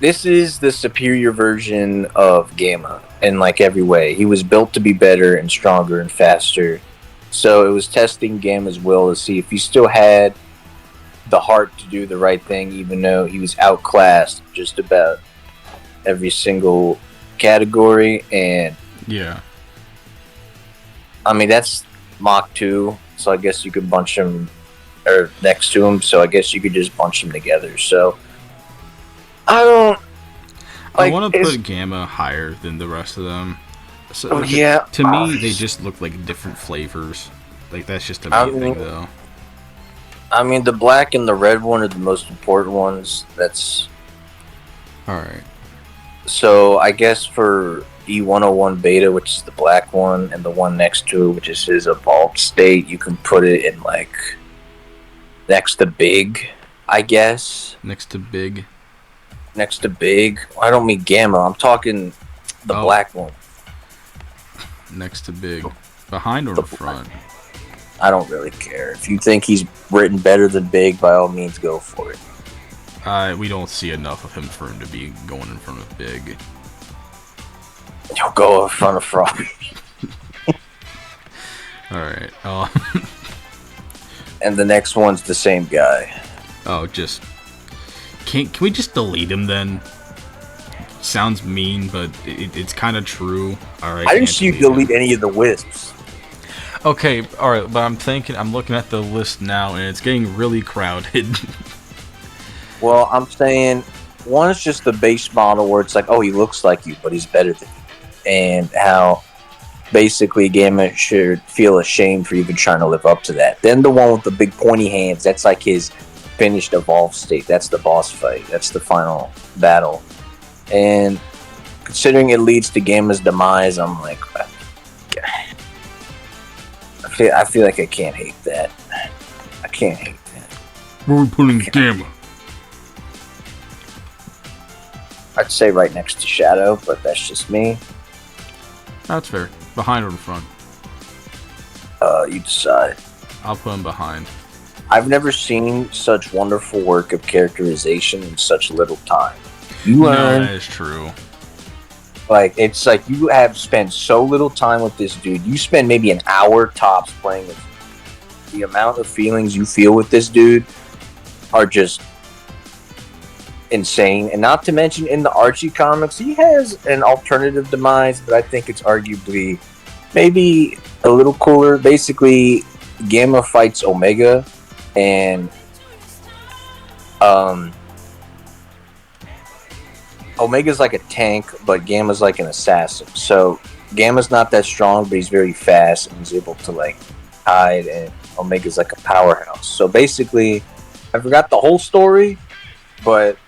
this is the superior version of Gamma in like every way. He was built to be better and stronger and faster. So it was testing Gamma's will to see if he still had the heart to do the right thing, even though he was outclassed just about. every single category, and Yeah. I mean that's Mach 2, so I guess you could bunch them or next to him, so I guess you could just bunch them together. So I don't I like. want to put Gamma higher than the rest of them. So, Oh yeah. to me, they just look like different flavors. Like, that's just a me thing, though. I mean, the black and the red one are the most important ones. That's Alright. so. I guess for E101 Beta, which is the black one, and the one next to it, which is his evolved state, you can put it in like next to Big. I guess Next to Big. next to Big. I don't mean Gamma. I'm talking the black one. Next to Big. Behind or in front? I don't really care. If you think he's written better than Big, by all means, go for it. We don't see enough of him for him to be going in front of Big. You'll go in front of Frog. Alright. And the next one's the same guy. Oh, just... Can we just delete him, then? Sounds mean, but it's kind of true. Alright. I didn't see you delete any of the wisps. Okay, alright, but I'm looking at the list now, and it's getting really crowded. Well, I'm saying one is just the base model where it's like, oh, he looks like you, but he's better than you. And how basically Gamma should feel ashamed for even trying to live up to that. Then the one with the big pointy hands, that's like his finished evolved state. That's the boss fight. That's the final battle. And considering it leads to Gamma's demise, I'm like, I feel like I can't hate that. I can't hate that. Where are we putting Gamma? I'd say right next to Shadow, but that's just me. That's fair. Behind or in front? You decide. I'll put him behind. I've never seen such wonderful work of characterization in such little time. You learn, No, that is true. like, it's like you have spent so little time with this dude. You spend maybe an hour tops playing with him. The amount of feelings you feel with this dude are just insane. And not to mention, in the Archie comics, he has an alternative demise, but I think it's arguably maybe a little cooler. Basically, Gamma fights Omega, and Omega's like a tank, but Gamma's like an assassin. So Gamma's not that strong, but he's very fast and he's able to like hide, and Omega's like a powerhouse. So basically, I forgot the whole story, but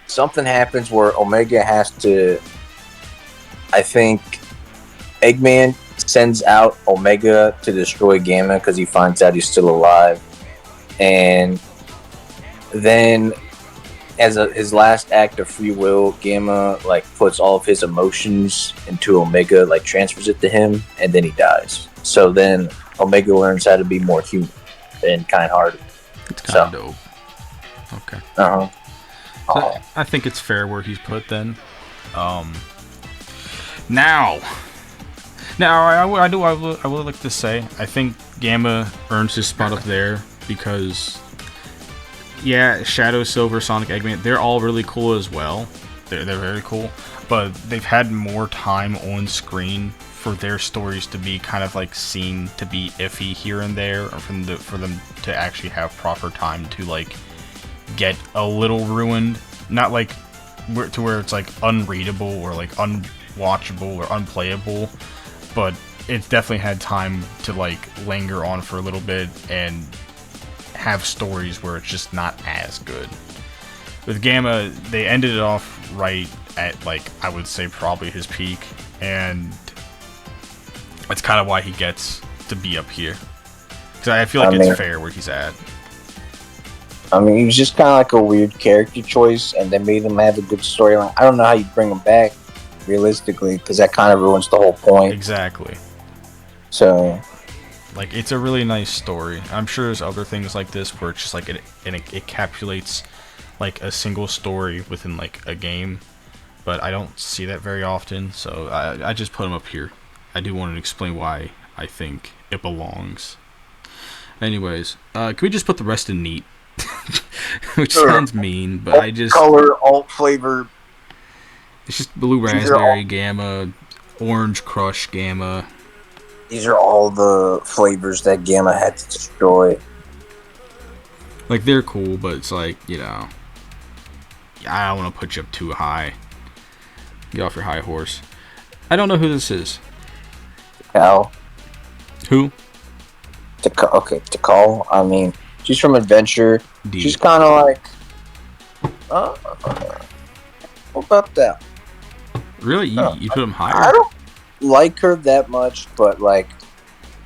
something happens where Omega has to, I think Eggman sends out Omega to destroy Gamma because he finds out he's still alive. And then as his last act of free will, Gamma like puts all of his emotions into Omega, like transfers it to him, and then he dies. So then Omega learns how to be more human and kind-hearted. It's kind of dope. Okay. Uh-huh. So I think it's fair where he's put then. Now I would like to say I think Gamma earns his spot up there because Shadow, Silver, Sonic, Eggman, they're all really cool as well. They're very cool, but they've had more time on screen for their stories to be kind of like seen to be iffy here and there, or for them to actually have proper time to like get a little ruined. Not like to where it's like unreadable or like unwatchable or unplayable, but it's definitely had time to like linger on for a little bit and have stories where it's just not as good. With Gamma, they ended it off right at like I would say probably his peak, and that's kind of why he gets to be up here. Because I feel like it's fair where he's at. I mean, he was just kind of like a weird character choice, and they made him have a good storyline. I don't know how you bring him back, realistically, because that kind of ruins the whole point. Exactly. So, like, it's a really nice story. I'm sure there's other things like this where it's just like it encapsulates like a single story within like a game, but I don't see that very often. So I just put him up here. I do want to explain why I think it belongs. Anyways, can we just put the rest in neat? Which sounds mean, but alt color, alt flavor. It's just blue raspberry, Gamma, orange crush, Gamma. These are all the flavors that Gamma had to destroy. Like, they're cool, but it's like, I don't want to put you up too high. Get off your high horse. I don't know who this is. Cal. Who? Tikal. I mean, she's from Adventure. D. She's kind of like... what about that? Really? You put him higher? I don't like her that much, but like,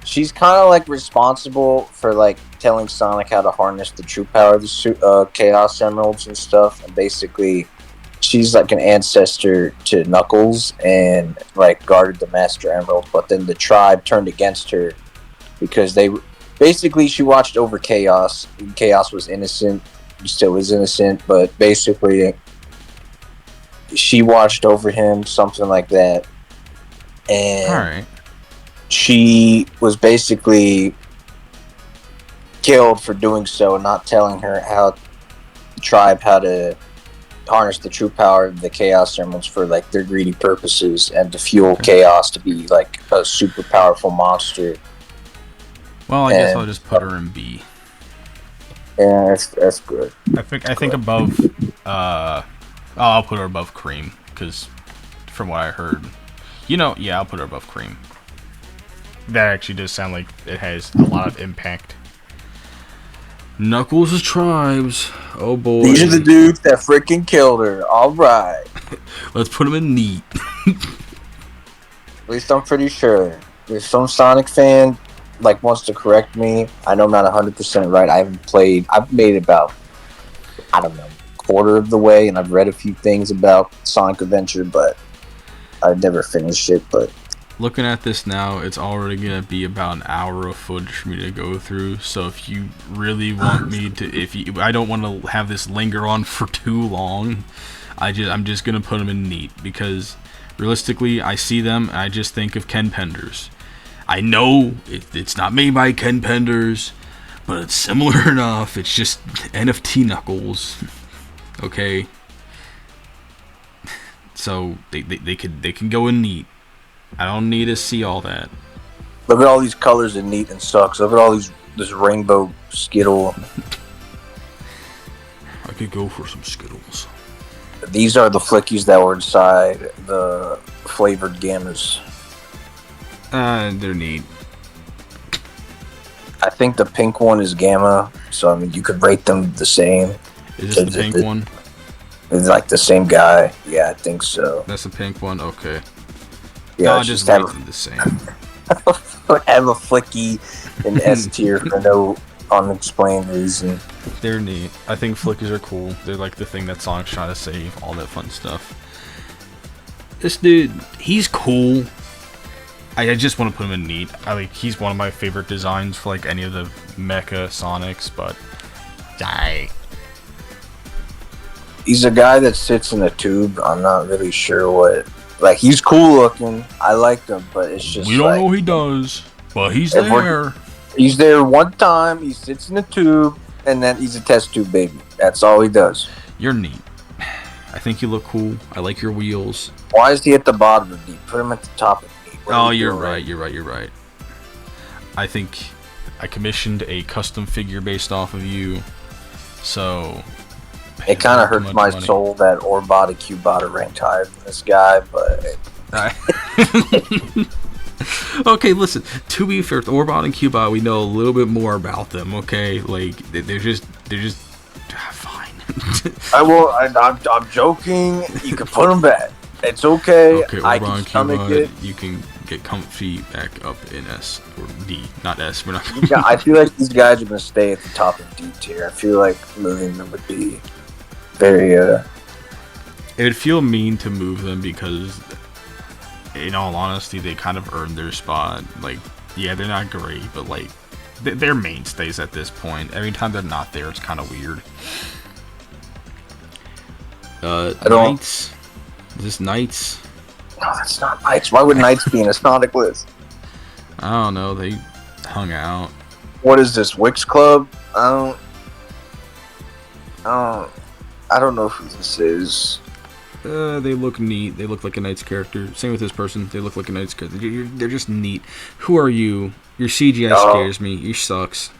she's kind of like responsible for like telling Sonic how to harness the true power of the Chaos Emeralds and stuff. And basically, she's like an ancestor to Knuckles and like guarded the Master Emerald. But then the tribe turned against her because she watched over Chaos. Chaos was innocent, still is innocent, but basically she watched over him, something like that. And Alright. she was basically killed for doing so, not telling her the tribe how to harness the true power of the Chaos Emeralds for like their greedy purposes and to fuel Chaos to be like a super powerful monster. Well, I guess I'll just put her in B. Yeah, that's good. I think above. I'll put her above Cream because, from what I heard, I'll put her above Cream. That actually does sound like it has a lot of impact. Knuckles' tribes. Oh boy. These are the dudes that freaking killed her. All right. Let's put them in neat. At least I'm pretty sure. If some Sonic fan wants to correct me, I know I'm not 100% right. I've made about, I don't know, quarter of the way, and I've read a few things about Sonic Adventure, but I've never finished it. But looking at this now, it's already gonna be about an hour of footage for me to go through. So if you really want me to, I don't want to have this linger on for too long. I'm just gonna put them in neat because realistically, I see them and I just think of Ken Penders. I know it's not made by Ken Penders, but it's similar enough. It's just NFT Knuckles. Okay, so they can go in neat. I don't need to see all that. look at all these colors in neat and sucks. Look at this rainbow Skittle. I could go for some Skittles. These are the flickies that were inside the flavored Gammas. They're neat. I think the pink one is Gamma, so I mean you could rate them the same. Is this the pink one? It's like the same guy. Yeah, I think so. That's the pink one? Okay. Yeah, I'll just rate them the same. Have a flicky in S tier for no unexplained reason. They're neat. I think flickies are cool. They're like the thing that Sonic's trying to save, all that fun stuff. This dude, he's cool. I just want to put him in neat. He's one of my favorite designs for like any of the Mecha Sonics, but he's a guy that sits in a tube. I'm not really sure what. Like, he's cool looking. I like him, but it's just we don't know what he does, but he's there. He's there one time. He sits in a tube, and then he's a test tube baby. That's all he does. You're neat. I think you look cool. I like your wheels. Why is he at the bottom of neat? Put him at the top of neat. Oh, you're right. You're right. I think I commissioned a custom figure based off of you, so it kind of hurts my soul that Orbot and Cubot are ranked higher than this guy, but okay, listen. To be fair, with Orbot and Cubot, we know a little bit more about them. Okay, like they're just fine. I'm joking. You can put them back. It's okay. Okay, I Orbot can and stomach Cubot, it. you can get comfy back up in S or D, not S. We're not. I feel like these guys are gonna stay at the top of D tier. I feel like moving them would be very. It would feel mean to move them because, in all honesty, they kind of earned their spot. Like, yeah, they're not great, but like, they're mainstays at this point. Every time they're not there, it's kind of weird. Knights. Is this Knights? No, that's not Knights. Why would Knights be in a Sonic list? I don't know. They hung out. What is this, Wix Club? I don't know who this is. They look neat. They look like a Knight's character. Same with this person. They look like a Knight's character. They're just neat. Who are you? Your CGI scares me. You sucks.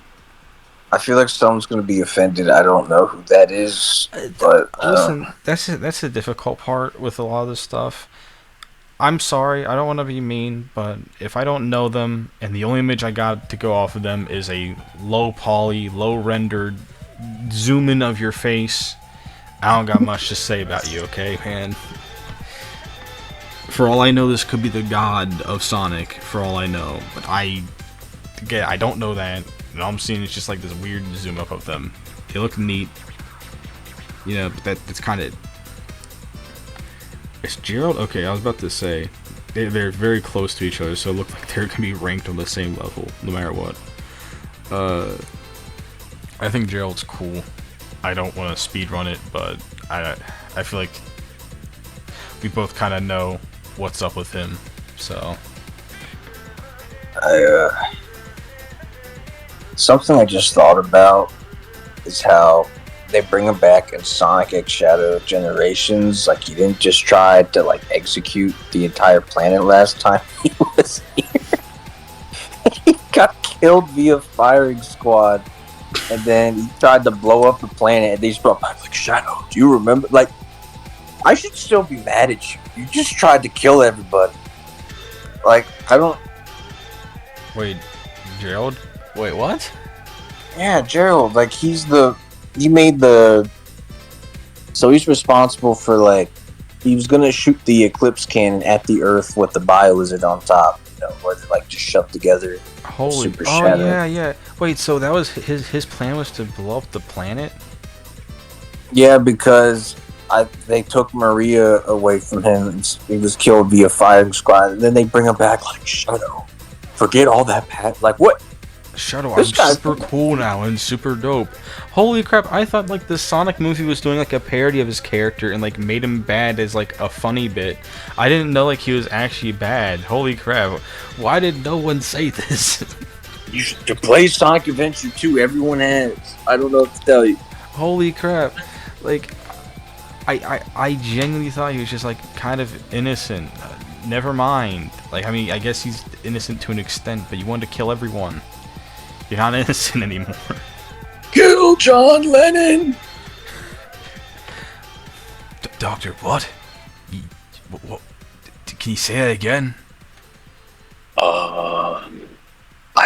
I feel like someone's gonna be offended. I don't know who that is, but listen, that's the difficult part with a lot of this stuff. I'm sorry, I don't want to be mean, but if I don't know them, and the only image I got to go off of them is a low poly, low rendered zoom in of your face, I don't got much to say about you, okay, man? For all I know, this could be the god of Sonic, for all I know, but I don't know that. And all I'm seeing is just like this weird zoom up of them. They look neat. You know, but that's kind of... Is Gerald? Okay, I was about to say. They're very close to each other, so it looks like they're going to be ranked on the same level, no matter what. I think Gerald's cool. I don't want to speedrun it, but I feel like we both kind of know what's up with him, so... Something I just thought about is how they bring him back in Sonic X Shadow Generations. Like, he didn't just try to, like, execute the entire planet last time he was here. He got killed via firing squad, and then he tried to blow up the planet, and they just brought back, like, Shadow, do you remember? Like, I should still be mad at you. You just tried to kill everybody. Like, I don't... Wait, Gerald? Wait, what? Yeah, Gerald, like, he made the, so he's responsible for, like, he was gonna shoot the Eclipse cannon at the Earth with the Biolizard on top, you know, where they're, like, just shoved together. Holy, Super Shadow. yeah. Wait, so that was his plan was to blow up the planet? Yeah, because they took Maria away from him, and he was killed via firing squad, and then they bring him back, like, Shadow. Forget all that, like, what? Shadow, I'm super cool now and super dope. Holy crap, I thought like the Sonic movie was doing like a parody of his character and like made him bad as like a funny bit. I didn't know like he was actually bad. Holy crap. Why did no one say this? You should play Sonic Adventure 2, everyone has. I don't know what to tell you. Holy crap. Like, I genuinely thought he was just like kind of innocent. Never mind. Like, I mean, I guess he's innocent to an extent, but you wanted to kill everyone. You're not innocent anymore. Kill John Lennon! Doctor, what? What? Can you say that again? I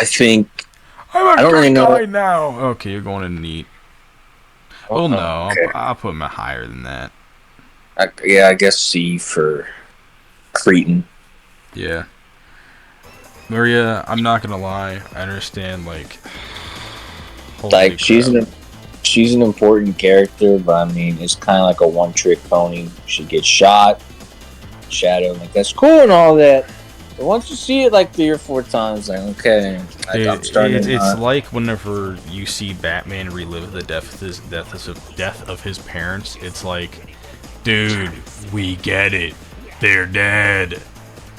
think... I don't really know. Now. Okay, you're going to neat. Oh, no. Okay. I'll put him higher than that. I guess C for Cretin. Yeah. Maria, I'm not gonna lie. I understand, like she's an important character, but I mean, it's kind of like a one-trick pony. She gets shot, Shadow, like that's cool and all that. But once you see it like 3 or 4 times, like okay, I'm starting. It's like whenever you see Batman relive the death of his parents. It's like, dude, we get it. They're dead.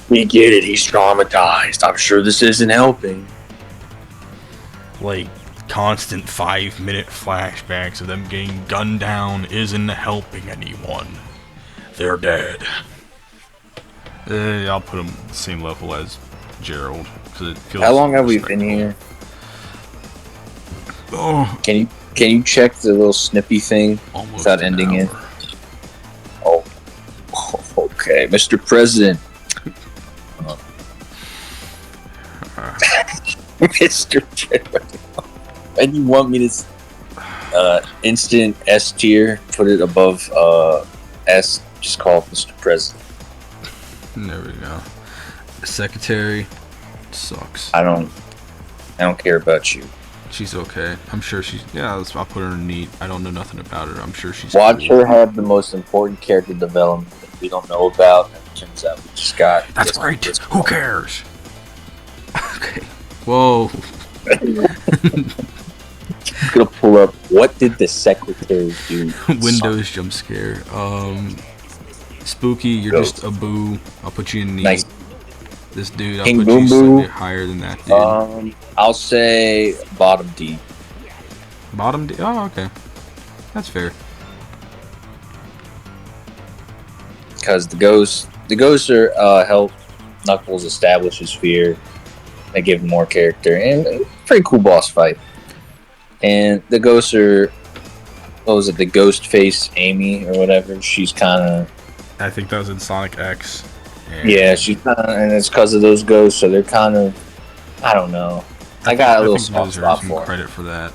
We get it. He's traumatized. I'm sure this isn't helping. Like, constant 5-minute flashbacks of them getting gunned down isn't helping anyone. They're dead. I'll put him the same level as Gerald. It feels How long have we been here? Oh, Can you check the little snippy thing almost without an ending it? hour. Oh, okay, Mr. President. Mr. President. And you want me to instant S tier, put it above S, just call it Mr. President. There we go. Secretary sucks. I don't care about you. She's okay. I'm sure she's... Yeah, I'll put her in neat. I don't know nothing about her. I'm sure she's Watch cool. her have the most important character development that we don't know about, and it turns out we just got... That's right. Who cares? Okay. Whoa. I'm gonna pull up, what did the secretary do? Windows jump scare. Spooky, you're just a boo. I'll put you in neat. Nice. This dude, I'll King put Boom you Boo. slightly higher than that dude. I'll say bottom D. Bottom D? Oh, okay. That's fair. because the ghosts are help Knuckles establish his fear. They give him more character and a pretty cool boss fight. And the ghosts are, what was it, the ghost face Amy or whatever? She's kind of, I think that was in Sonic X. yeah, she's kind of, and it's because of those ghosts, so they're kind of, I don't know. I got a little soft spot some for them. credit for that.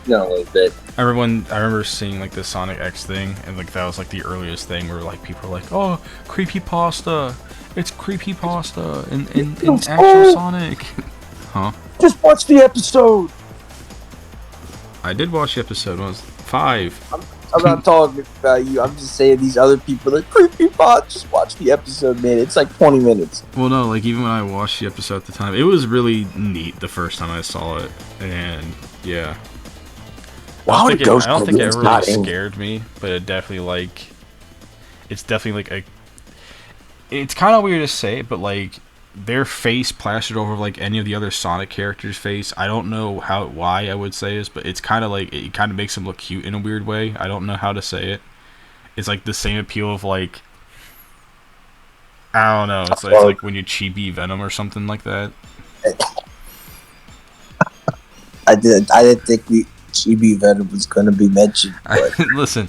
Yeah, a little bit. I remember seeing like the Sonic X thing, and like that was like the earliest thing where like people were like, "Oh, creepypasta! It's creepypasta in actual Sonic." Huh? Just watch the episode. I did watch the episode. It was 5. I'm not talking about you. I'm just saying these other people are creepypasta. Just watch the episode, man. It's like 20 minutes. Well, no, like even when I watched the episode at the time, it was really neat the first time I saw it, and yeah. Wow, I don't think it really scared me, but it definitely like, it's definitely like it's kind of weird to say, but like their face plastered over like any of the other Sonic characters' face. I don't know why I would say this, but it's kind of like, it kind of makes them look cute in a weird way. I don't know how to say it. It's like the same appeal of like, I don't know. It's like when you chibi Venom or something like that. I didn't think Chibi Venom was going to be mentioned. But Listen,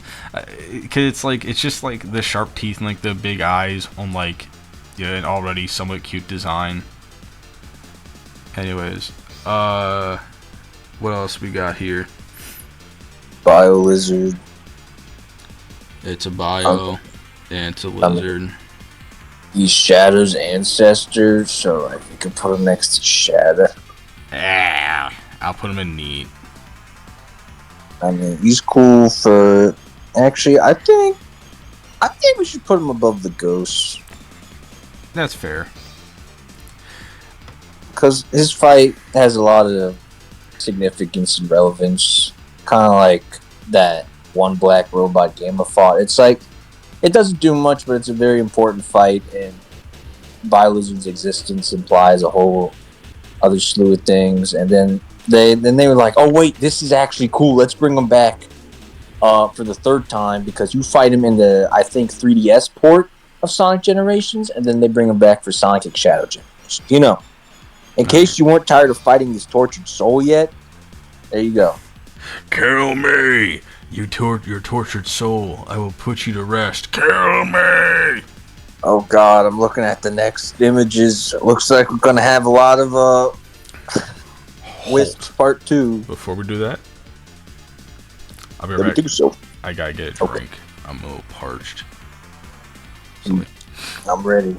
cause it's just like the sharp teeth and like the big eyes on like, yeah, an already somewhat cute design. Anyways, what else we got here? Bio Lizard. It's a bio, and it's a lizard. He's Shadow's ancestor, so I think I put him next to Shadow. Yeah, I'll put him in neat. I mean, he's cool for. Actually, I think we should put him above the ghosts That's fair. because his fight has a lot of significance and relevance. Kind of like that one black robot Gamma fought. It's like it doesn't do much, but it's a very important fight, and Bilizard's existence implies a whole other slew of things. And then they were like, "Oh wait, this is actually cool. Let's bring him back for the third time because you fight him in the, I think, 3DS port of Sonic Generations, and then they bring him back for Sonic X Shadow Generations. You know, in case you weren't tired of fighting this tortured soul yet, there you go. Kill me, your tortured soul. I will put you to rest. Kill me. Oh God, I'm looking at the next images. It looks like we're gonna have a lot of Wisps Part 2. Before we do that, I'll be Let me right do back. so. I gotta get a drink. I'm a little parched. So, I'm ready.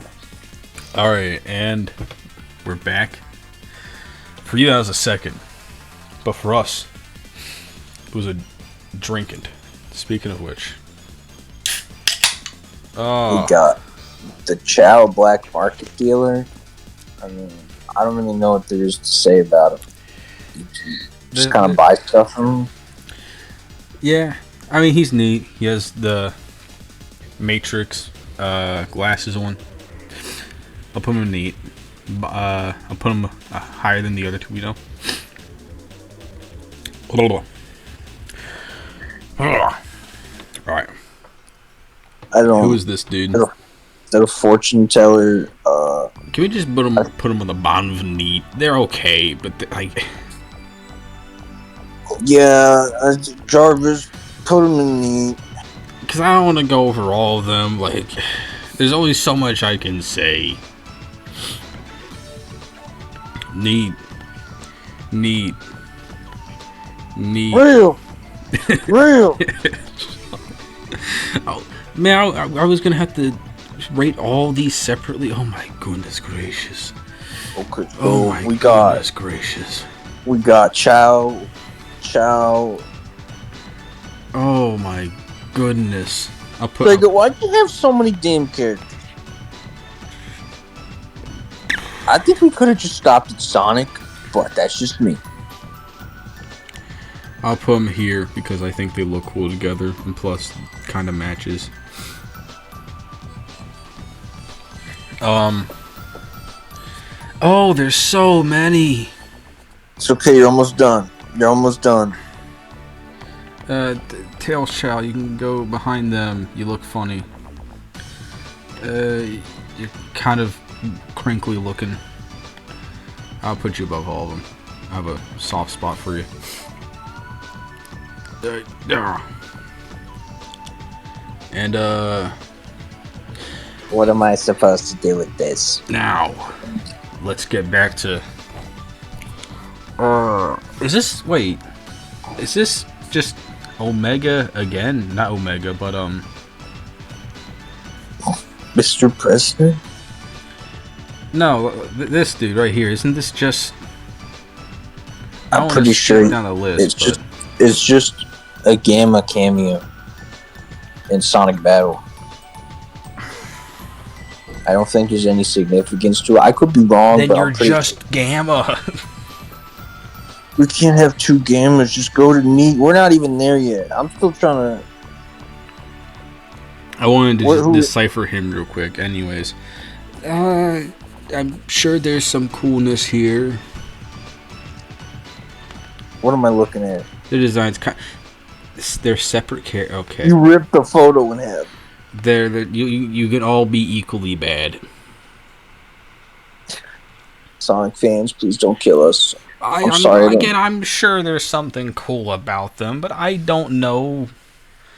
alright, and we're back. For you, that was a second. But for us, it was a drinking. Speaking of which. Oh, We got the Chow Black Market Dealer. I mean, I don't really know what there is to say about him. You just kind of buy stuff from him. yeah. I mean, he's neat. He has the Matrix glasses on. I'll put him in neat. I'll put him higher than the other two, you know. Alright. I don't know. Who is this dude? Is that a fortune teller? Can we just put him on the bottom of neat? They're okay, but like, Yeah, Jarvis, put him in the. because I don't want to go over all of them. Like, there's only so much I can say. Neat. real. Oh, man, I was gonna have to rate all these separately. Oh my goodness gracious. Okay, so Oh my we got goodness gracious. Chow. Oh my goodness. I'll put. Like, why'd you have so many damn characters? I think we could have just stopped at Sonic, but that's just me. I'll put them here because I think they look cool together, and plus, kind of matches. Oh, there's so many. It's okay, you're almost done. Tails Chow, you can go behind them. You look funny. You're kind of crinkly looking. I'll put you above all of them. I have a soft spot for you. And What am I supposed to do with this? now, let's get back to. Is this just Omega again? Not Omega, but Mr. President? No, this dude right here. Isn't this just? I I'm don't pretty wanna sure skip down the list, it's just a Gamma cameo in Sonic Battle. I don't think there's any significance to it. I could be wrong, then but you're I'm pretty just Gamma. We can't have two Gammas. Just go to Neat. We're not even there yet. I'm still trying to. I wanted to just decipher him real quick. Anyways, I'm sure there's some coolness here. What am I looking at? The designs, they're separate. Okay, You ripped the photo in half. you can all be equally bad. Sonic fans, please don't kill us. I'm sorry. Again, I'm sure there's something cool about them, but I don't know.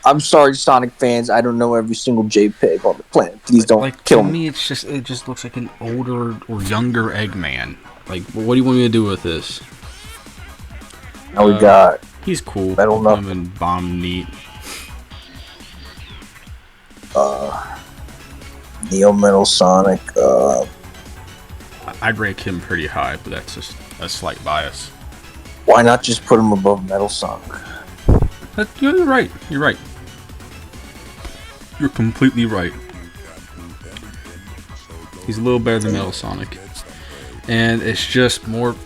I'm sorry, Sonic fans. I don't know every single JPEG on the planet. Please don't kill to me. me, it just looks like an older or younger Eggman. Like, what do you want me to do with this? Now we got. He's cool. Metal Put him in Bomb Neat. Neo Metal Sonic. I'd rank him pretty high, but that's just a slight bias. Why not just put him above Metal Sonic? But you're right. You're right. You're completely right. He's a little better than Metal Sonic. And it's just more...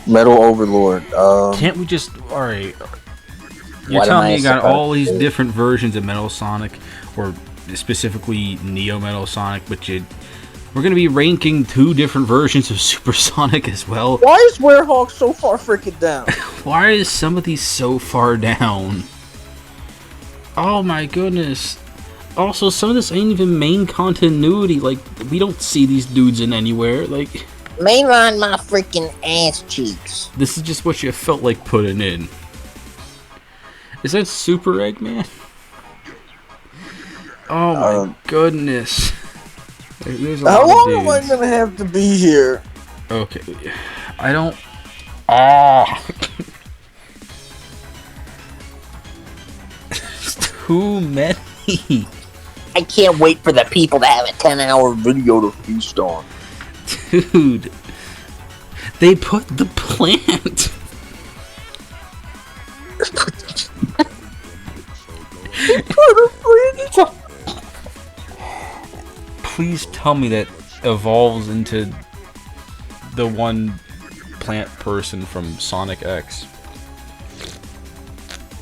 Metal Overlord. Can't we just... Alright. You're What am telling I me you got supposed all these to do? different versions of Metal Sonic, or specifically Neo Metal Sonic, but we're going to be ranking 2 different versions of Super Sonic as well. Why is Werehog so far freaking down? Why is some of these so far down? Oh my goodness. Also, some of this ain't even main continuity. Like, we don't see these dudes in anywhere. Like, Mainline my freaking ass cheeks. this is just what you felt like putting in. Is that Super Eggman? Oh my goodness. There's a How lot long of am I dudes. gonna have to be here? Okay. I don't... Ah! It's too many. I can't wait for the people to have a 10-hour Video to feast on. Dude. They put the plant. Please tell me that evolves into the one plant person from Sonic X.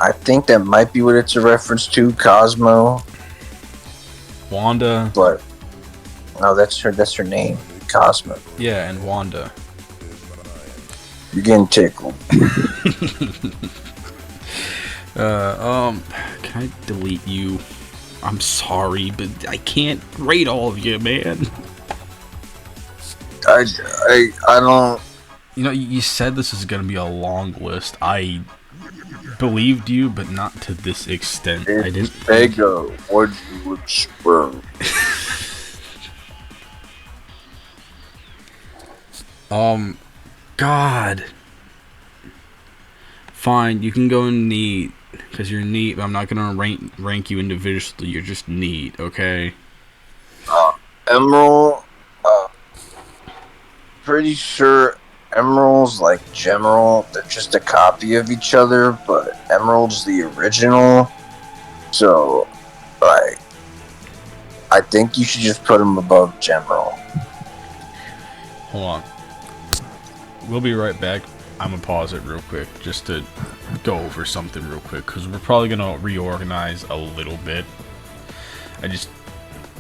I think that might be what it's a reference to, Cosmo. Wanda. But no, that's her name, Cosmo. Yeah, and Wanda. You're getting tickled. Can I delete you? I'm sorry, but I can't rate all of you, man. I don't. You know, you said this is gonna be a long list. I believed you, but not to this extent. I didn't. Vega, what you sperm? God. Fine, you can go in neat, because you're neat, but I'm not gonna rank you individually. You're just neat, okay? Emerald. Pretty sure Emerald's like General. They're just a copy of each other, but Emerald's the original. So, like, I think you should just put him above General. Hold on. We'll be right back. I'm gonna pause it real quick just to go over something real quick, because we're probably gonna reorganize a little bit. I just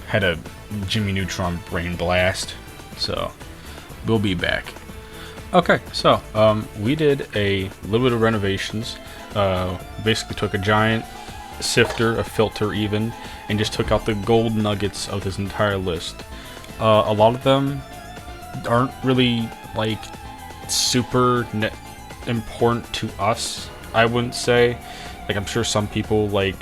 had a Jimmy Neutron brain blast, so we'll be back. Okay, so we did a little bit of renovations. Basically took a giant sifter, a filter even, and just took out the gold nuggets of this entire list. A lot of them aren't really like super important to us, I wouldn't say. Like, I'm sure some people like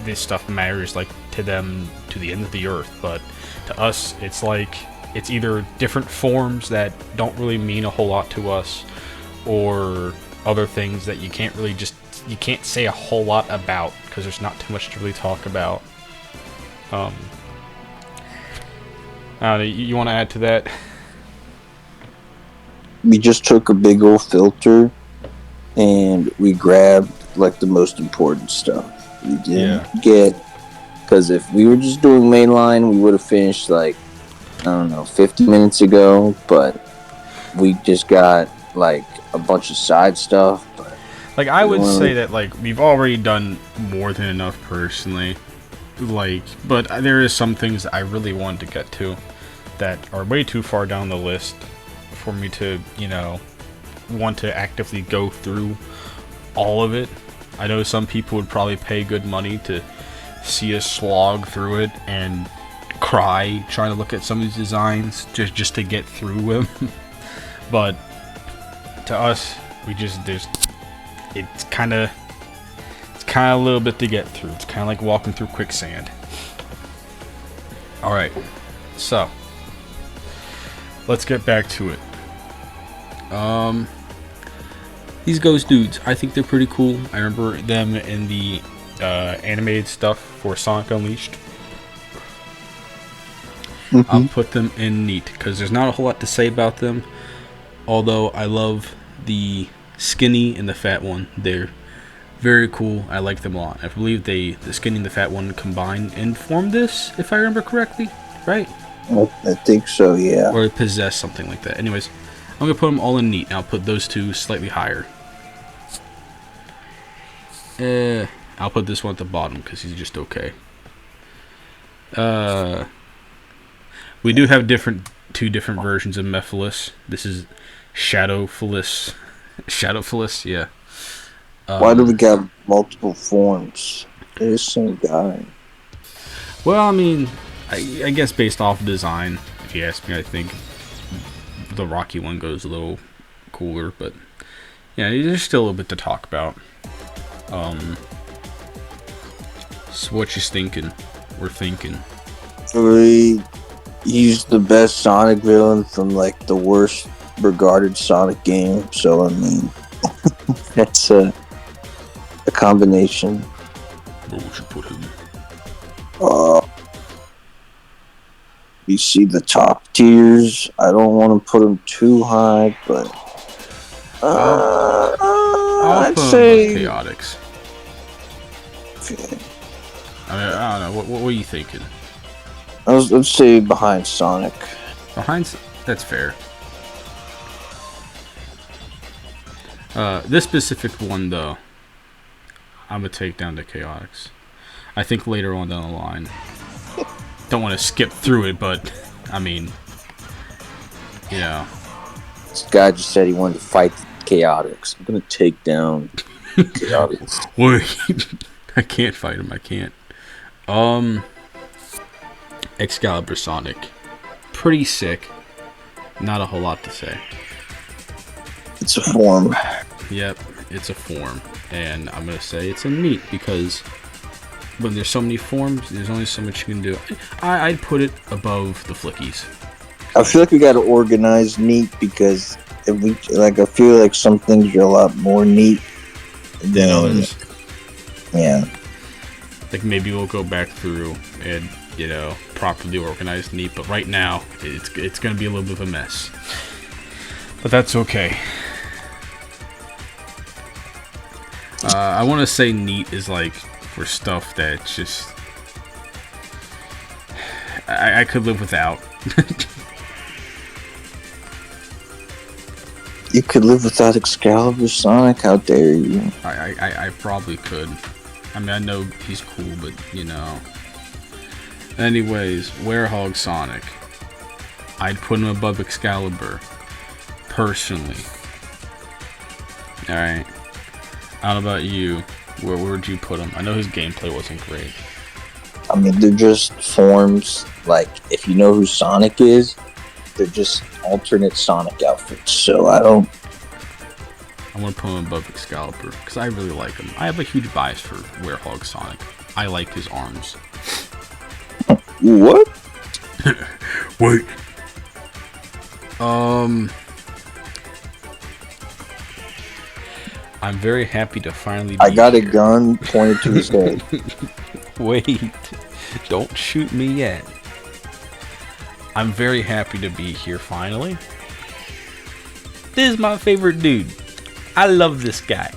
this stuff matters like to them to the end of the earth, but to us it's like it's either different forms that don't really mean a whole lot to us, or other things that you can't say a whole lot about because there's not too much to really talk about. You want to add to that? We just took a big old filter and we grabbed like the most important stuff. We didn't get, because if we were just doing mainline, we would have finished like, I don't know, 50 minutes ago, but we just got like a bunch of side stuff. But like, I would say that like we've already done more than enough personally. Like, but there is some things that I really wanted to get to that are way too far down the list for me to, want to actively go through all of it. I know some people would probably pay good money to see us slog through it and cry trying to look at some of these designs just to get through them. But to us, it's kind of a little bit to get through. It's kind of like walking through quicksand. All right, so let's get back to it. These ghost dudes, I think they're pretty cool. I remember them in the animated stuff for Sonic Unleashed. I'll put them in neat because there's not a whole lot to say about them. Although I love the skinny and the fat one. They're very cool. I like them a lot. I believe the skinny and the fat one combined and formed this, if I remember correctly, right? I think so, yeah. Or possess something like that. Anyways, I'm going to put them all in neat. I'll put those two slightly higher. I'll put this one at the bottom because he's just okay. We do have two different versions of Mephiles. This is Shadowphilus. Shadowphilus, yeah. Why do we got multiple forms? They're the same guy. Well, I mean, I guess based off design, if you ask me, I think the Rocky one goes a little cooler, but yeah, there's still a little bit to talk about. So what you thinking? We're thinking. He's the best Sonic villain from like the worst regarded Sonic game, so I mean, that's a combination. Where would you put him? You see the top tiers. I don't want to put him too high, but I'd say Chaotix. I don't know. What were you thinking? Let's say behind Sonic. That's fair. This specific one, though, I'm gonna take down to Chaotix. I think later on down the line. Don't want to skip through it, but I mean, This guy just said he wanted to fight Chaotix. I'm gonna take down Chaotix. Wait, I can't fight him. I can't. Excalibur Sonic, pretty sick. Not a whole lot to say. It's a form. Yep, it's a form, and I'm gonna say it's a neat because when there's so many forms, there's only so much you can do. I'd put it above the Flickies. I feel like we gotta organize neat because I feel like some things are a lot more neat than others. Yeah. Like maybe we'll go back through and properly organize neat, but right now it's gonna be a little bit of a mess. But that's okay. I want to say neat is like for stuff that just I could live without. You could live without Excalibur Sonic? How dare you? I probably could. I mean, I know he's cool, but Anyways, Werehog Sonic. I'd put him above Excalibur. personally. All right. I don't know about you. Where would you put him? I know his gameplay wasn't great. I mean, they're just forms. Like, if you know who Sonic is, they're just alternate Sonic outfits. So I don't. I want to put him above Excalibur because I really like him. I have a huge bias for Werehog Sonic. I like his arms. What? Wait. I'm very happy to finally be I got here. a gun pointed to his head. Wait. Don't shoot me yet. I'm very happy to be here finally. This is my favorite dude. I love this guy.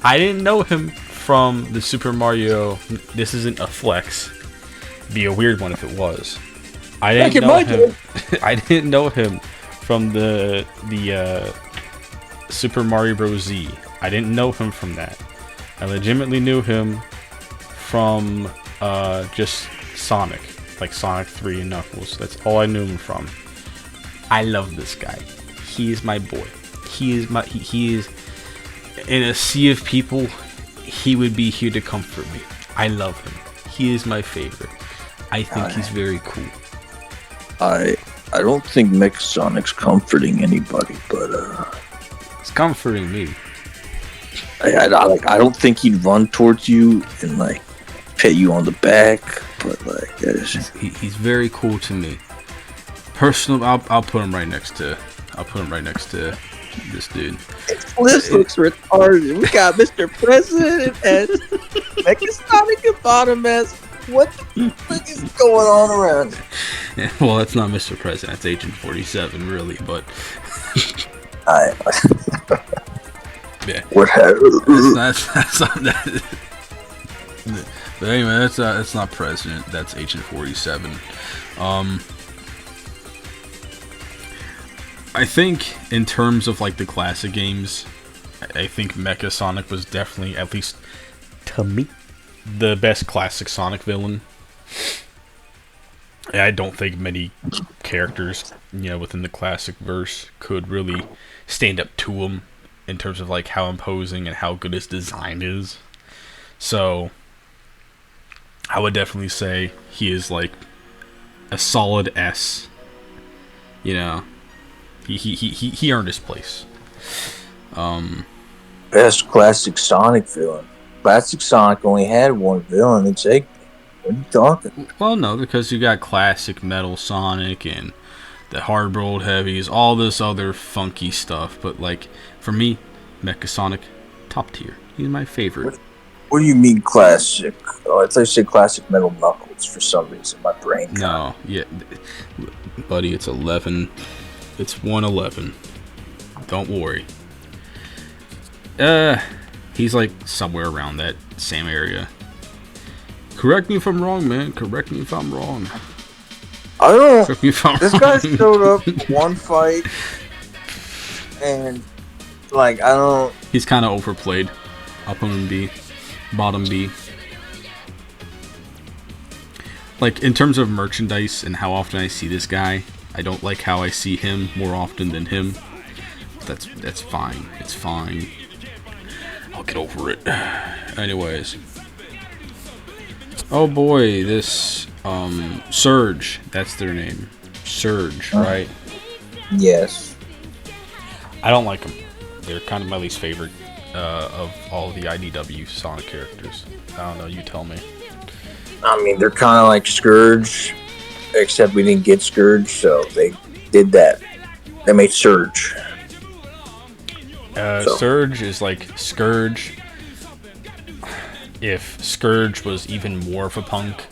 I didn't know him from the Super Mario. This isn't a flex. Be a weird one if it was. I didn't know him. I didn't know him from the Super Mario Bros. Z. I didn't know him from that. I legitimately knew him from just Sonic, like Sonic 3 and Knuckles. That's all I knew him from. I love this guy. He is my boy. He is in a sea of people. He would be here to comfort me. I love him. He is my favorite. I think he's very cool. I don't think Mecha Sonic's comforting anybody, but It's comforting me. I don't think he'd run towards you and like pat you on the back, but like that is. He's very cool to me. Personally, I'll put him right next to. I'll put him right next to this dude. This looks retarded. We got Mr. President and Mecha Sonic and Bottom S. What the fuck is going on around here? Yeah, well, that's not Mr. President. That's Agent 47, really. But yeah, What that's not that. But anyway, that's not President. That's Agent 47. I think in terms of like the classic games, I think Mecha Sonic was definitely, at least to me, the best classic Sonic villain. I don't think many characters, within the classic verse could really stand up to him in terms of like how imposing and how good his design is. So I would definitely say he is like a solid S. He earned his place. best classic Sonic villain? Classic Sonic only had one villain. It's Eggman. What are you talking? Well, no, because you got classic Metal Sonic and the hard-rolled heavies, all this other funky stuff. But like for me, Mecha Sonic, top tier. He's my favorite. What do you mean classic? Oh, I thought you said classic Metal Knuckles for some reason. My brain. No, yeah, buddy, it's 11. It's 111. Don't worry. He's like somewhere around that same area. Correct me if I'm wrong, man. Correct me if I'm wrong. I don't. Correct me if I'm This wrong. guy showed up one fight, and like I don't. He's kind of overplayed. Up on B, bottom B. Like in terms of merchandise and how often I see this guy, I don't like how I see him more often than him. That's fine. It's fine. I'll get over it. Anyways. Oh boy, this Surge. That's their name. Surge, right? Yes. I don't like them. They're kind of my least favorite of all the IDW Sonic characters. I don't know. You tell me. I mean, they're kind of like Scourge, except we didn't get Scourge, so they did that. They made Surge. Surge is like Scourge. If Scourge was even more of a punk,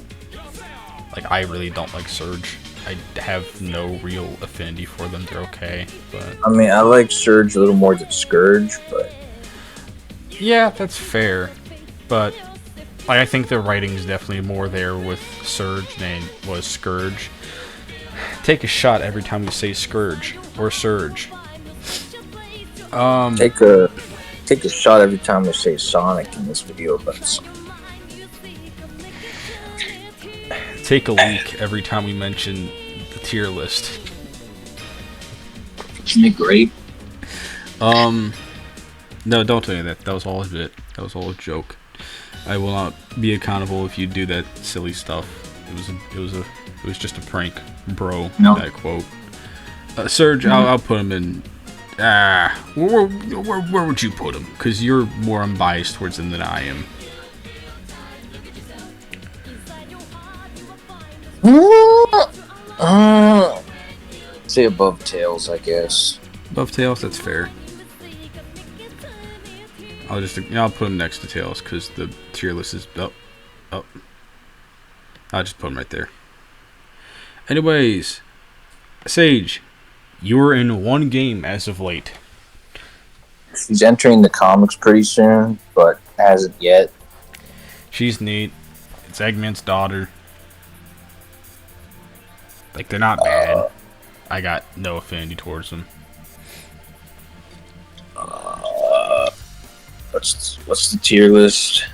like I really don't like Surge. I have no real affinity for them. They're okay, but I mean, I like Surge a little more than Scourge, but yeah, that's fair. But I think the writing's definitely more there with Surge than was Scourge. Take a shot every time you say Scourge or Surge. take a shot every time we say Sonic in this video, but Take a leak every time we mention the tier list. Isn't it great? No, don't tell me that. That was all a bit. That was all a joke. I will not be accountable if you do that silly stuff. It was just a prank, bro. No. That quote. Serge, I'll put him in. Where would you put him? Because you're more unbiased towards him than I am. Say above Tails, I guess. Above Tails, that's fair. I'll put him next to Tails because the tier list is up. I'll just put him right there. Anyways, Sage, you're in one game as of late. She's entering the comics pretty soon, but hasn't yet. She's neat. It's Eggman's daughter. Like, they're not bad. I got no affinity towards them. What's the tier list?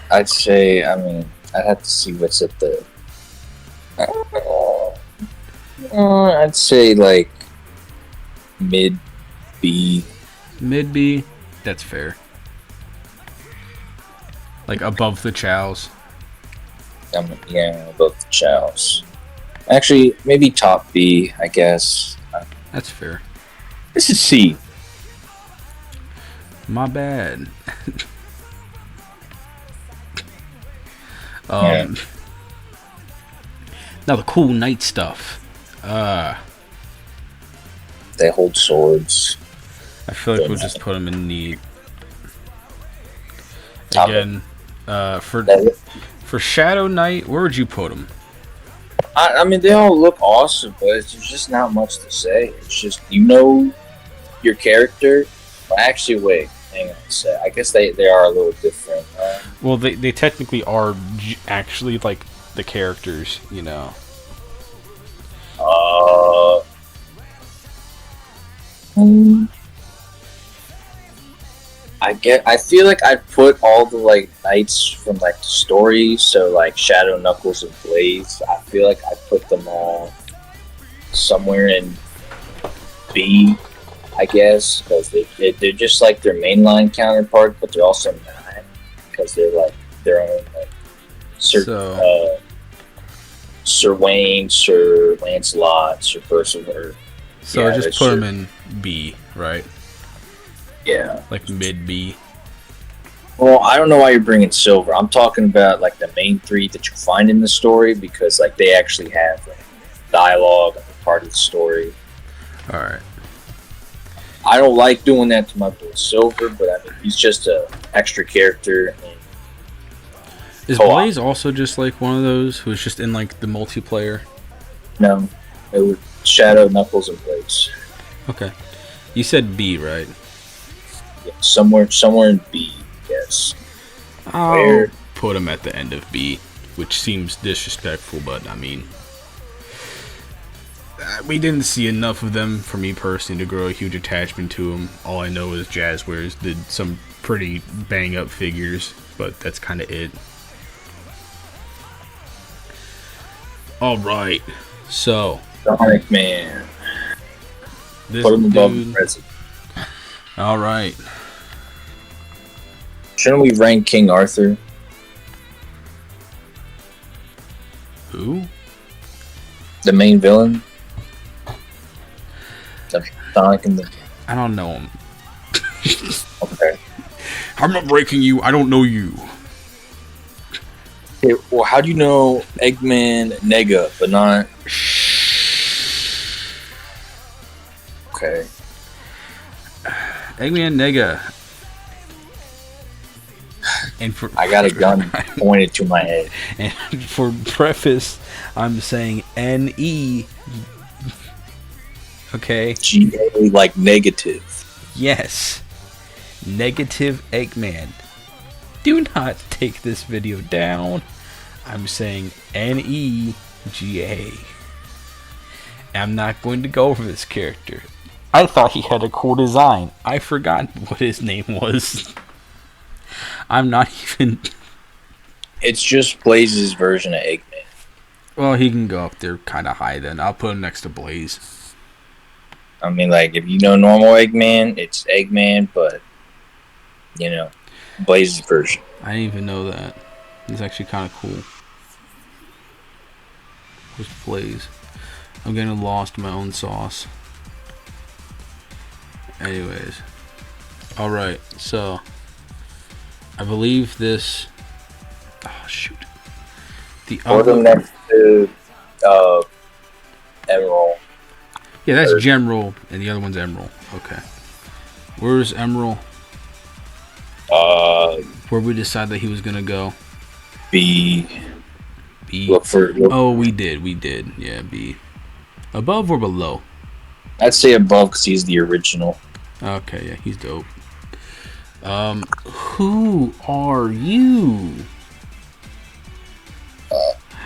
I'd say, I'd have to see what's at the... I'd say, like, mid B. Mid B? That's fair. Like, above the Chows. Yeah, above the Chows. Actually, maybe top B, I guess. That's fair. This is C. My bad. Yeah. Now the cool knight stuff. They hold swords. I feel like we'll just put them in neat. Again, for Shadow Knight, where would you put them? I mean, they all look awesome, but there's just not much to say. It's just, your character. Actually, wait, hang on a sec. I guess they are a little different. Well, they technically are actually like the characters, you know. I feel like I'd put all the like knights from like the story, so like Shadow, Knuckles, and Blaze. I feel like I put them all somewhere in B, I guess, because they're just like their mainline counterpart, but they're also not, because they're like their own like Sir Wayne, Sir Lancelot, Sir Percival. So yeah, just put them in B, right? Yeah. Like mid B. Well, I don't know why you're bringing Silver. I'm talking about like the main three that you find in the story, because like they actually have like dialogue and part of the story. All right. I don't like doing that to my boy Silver, but I mean he's just a extra character. And is Blaze also just like one of those who's just in like the multiplayer? No, it was Shadow, Knuckles, and Blaze. Okay. You said B, right? Yeah, somewhere in B. Yes. I'll put him at the end of B, which seems disrespectful, but I mean, we didn't see enough of them for me personally to grow a huge attachment to him. All I know is Jazzwares did some pretty bang up figures, but that's kind of it. All right, so Sonic Man. This put him above the president. All right. Shouldn't we rank King Arthur? Who? The main villain? The Sonic and the... I don't know him. Okay. I'm not breaking you. I don't know you. Okay, well, how do you know Eggman Nega, but not... Okay. Eggman Nega. And for I got a gun pointed to my head. And for preface, I'm saying N-E. Okay? G-A, like negative. Yes. Negative Eggman. Do not take this video down. I'm saying N-E-G-A. I'm not going to go over this character. I thought he had a cool design. I forgot what his name was. I'm not even... It's just Blaze's version of Eggman. Well, he can go up there kind of high then. I'll put him next to Blaze. I mean, like, if you know normal Eggman, it's Eggman, but, you know, Blaze's version. I didn't even know that. He's actually kind of cool. Where's Blaze? I'm getting lost in my own sauce. Anyways. Alright, so I believe this. Oh, shoot. The Put him next to Emerald. Yeah, that's Gemerald, and the other one's Emerald. Okay. Where's Emerald? Where we decided that he was gonna go? B. Look. Oh, we did. Yeah, B. Above or below? I'd say above because he's the original. Okay, yeah, he's dope. Who are you?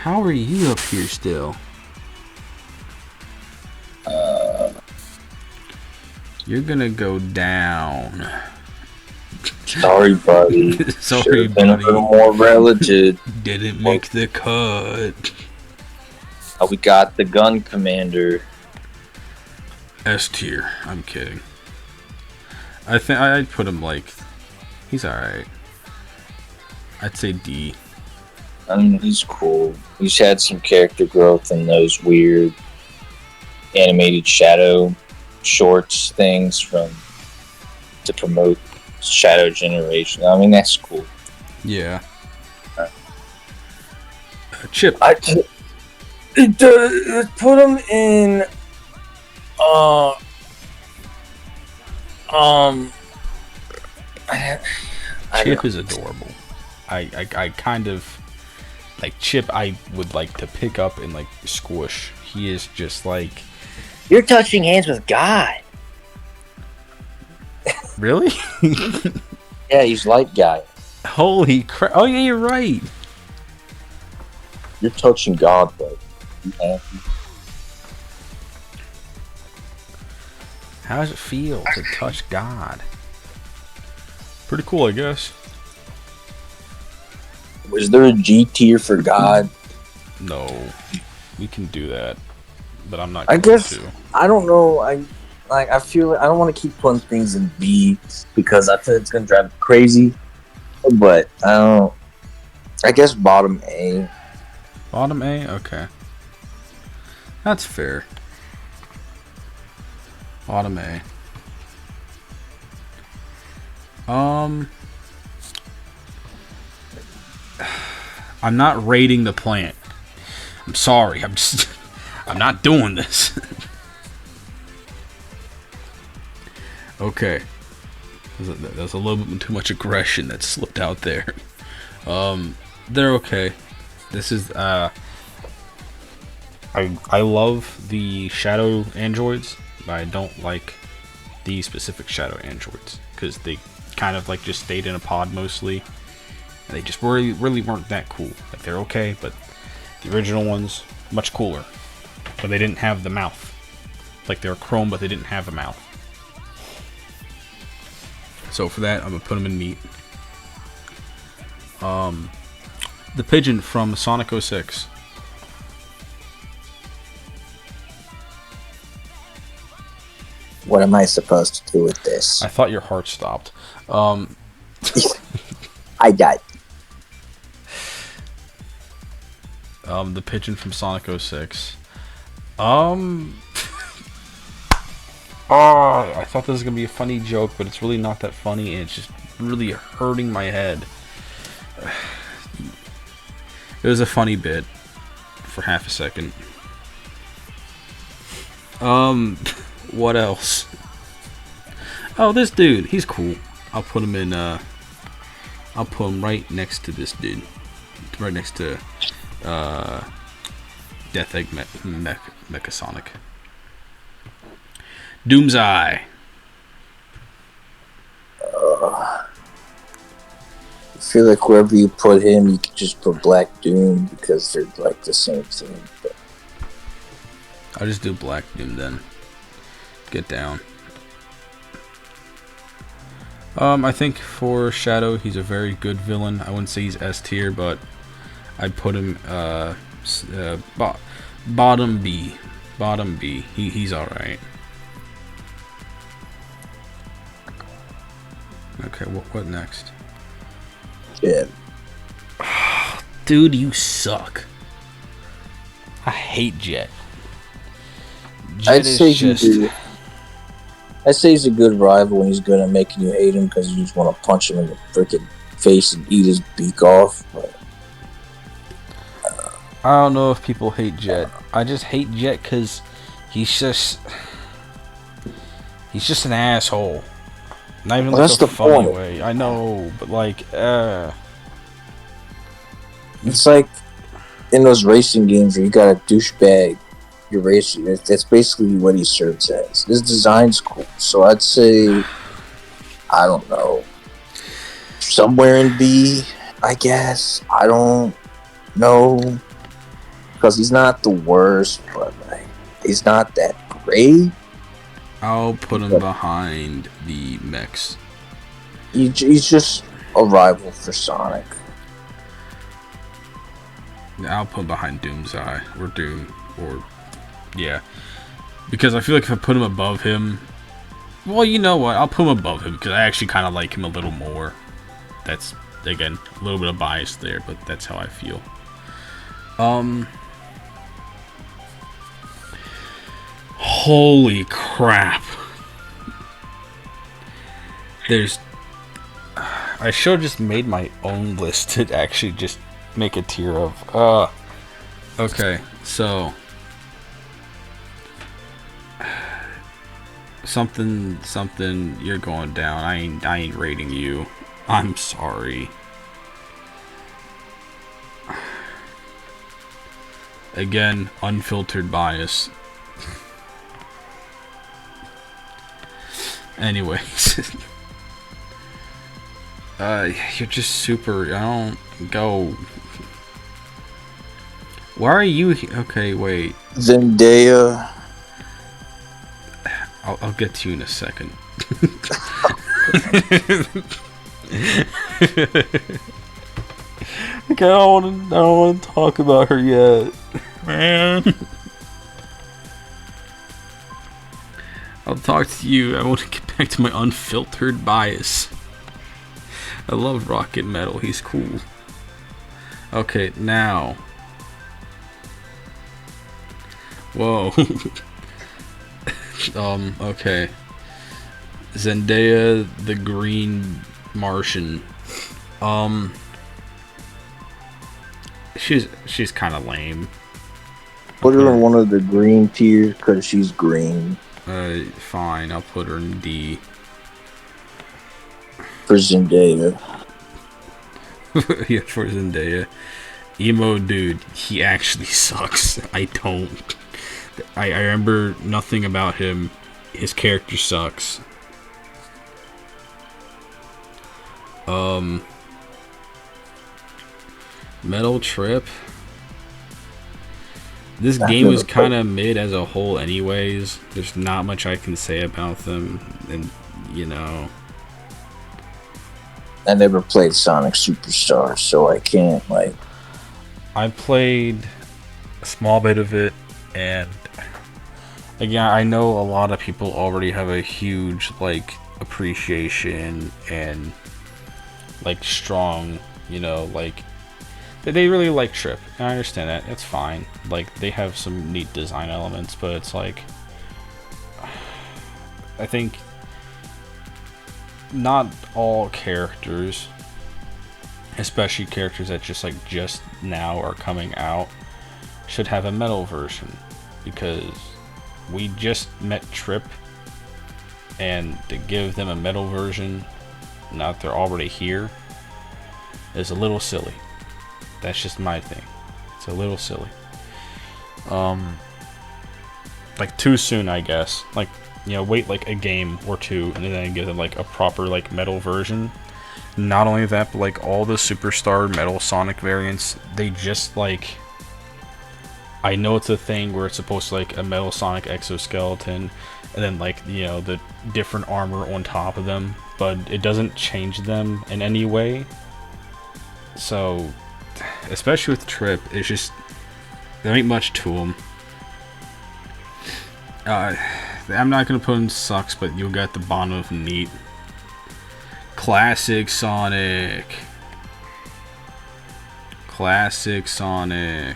How are you up here still? You're gonna go down. Sorry, buddy. Sorry, been buddy. a little more relative. Didn't make the cut. We got the gun commander. S tier. I'm kidding. I think I'd put him like. He's alright. I'd say D. I mean, he's cool. He's had some character growth in those weird animated shadow shorts things to promote Shadow Generation. I mean, that's cool. Yeah. Chip. Let's put him in. Chip is adorable. I kind of like Chip. I would like to pick up and like squish. He is just like. You're touching hands with God. Really? Yeah, he's light guy. Holy crap! Oh yeah, you're right. You're touching God, bro. You happy? How does it feel to touch God? Pretty cool, I guess. Was there a G tier for God? No, we can do that, but I'm not. I Going guess to. I don't know. I feel I don't want to keep putting things in B because I feel it's gonna drive me crazy. But I don't. I guess bottom A. Bottom A, okay. That's fair. Bottom A. I'm not rating the plant. I'm sorry. I'm not doing this. Okay. There's a little bit too much aggression that slipped out there. They're okay. This is I love the shadow androids, but I don't like the specific shadow androids because they kind of like just stayed in a pod mostly. And they just really weren't that cool. Like they're okay, but the original ones much cooler. But they didn't have the mouth. Like they were chrome, but they didn't have a mouth. So for that, I'm gonna put them in neat. The pigeon from Sonic 06. What am I supposed to do with this? I thought your heart stopped. I died. The pigeon from Sonic 06. I thought this was gonna be a funny joke, but it's really not that funny, and it's just really hurting my head. It was a funny bit for half a second. What else? Oh, this dude, he's cool. I'll put him in. I'll put him right next to this dude, right next to Death Egg Mechasonic. Doom's Eye. I feel like wherever you put him, you could just put Black Doom because they're like the same thing. But I'll just do Black Doom then. Get down. I think for Shadow, he's a very good villain. I wouldn't say he's S tier, but I'd put him Bottom B. Bottom B. He's alright. Okay, what next? Yeah. Dude, you suck. I hate Jet. Jet is just... I'd say he's a good rival when he's good at making you hate him because you just want to punch him in the freaking face and eat his beak off. But, I don't know if people hate Jet. I just hate Jet because he's just an asshole. Not even like that's a the funny point. way. I know, but like, It's like in those racing games where you got a douchebag you're racing. That's basically what he serves as. His design's cool, so I'd say, I don't know, somewhere in B, I guess. I don't know, because he's not the worst, but like he's not that great. I'll put him behind the mechs. He's just a rival for Sonic. I'll put him behind Doomseye or Doom or yeah, because I feel like if I put him above him, well, you know what? I'll put him above him because I actually kind of like him a little more. That's again a little bit of bias there, but that's how I feel. Holy crap! I should have just made my own list to actually just make a tier of. Okay, so something. You're going down. I ain't rating you. I'm sorry. Again, unfiltered bias. Anyways. You're just super. I don't go. Why are you okay, wait. Zendaya. I'll get to you in a second. Okay, I don't want to talk about her yet, man. I'll talk to you. I want to get back to my unfiltered bias. I love Rocket Metal. He's cool. Okay, now. Whoa. Okay. Zendaya, the Green Martian. She's kind of lame. Put her in one of the green tiers because she's green. Fine. I'll put her in D. For Zendaya. Yeah, for Zendaya. Emo dude, he actually sucks. I don't. I remember nothing about him. His character sucks. Metal Trip. This game was kind of mid as a whole anyways. There's not much I can say about them. And, you know. I never played Sonic Superstar, so I can't, like... I played a small bit of it, and... Again, I know a lot of people already have a huge, like, appreciation and, like, strong, you know, like... They really like Trip. I understand that. It's fine. Like, they have some neat design elements, but it's like... I think... Not all characters, especially characters that just now are coming out, should have a metal version, because we just met Trip, and to give them a metal version, now that they're already here, is a little silly. That's just my thing. It's a little silly. Like, too soon, I guess. Like, you know, wait like a game or two and then give them like a proper like metal version. Not only that, but like all the Superstar Metal Sonic variants, they just like... I know it's a thing where it's supposed to like a Metal Sonic exoskeleton and then like, you know, the different armor on top of them, but it doesn't change them in any way. So, especially with Trip, it's just... There ain't much to him. I'm not gonna put in sucks, but you'll get the bottom of neat. Classic Sonic. Classic Sonic.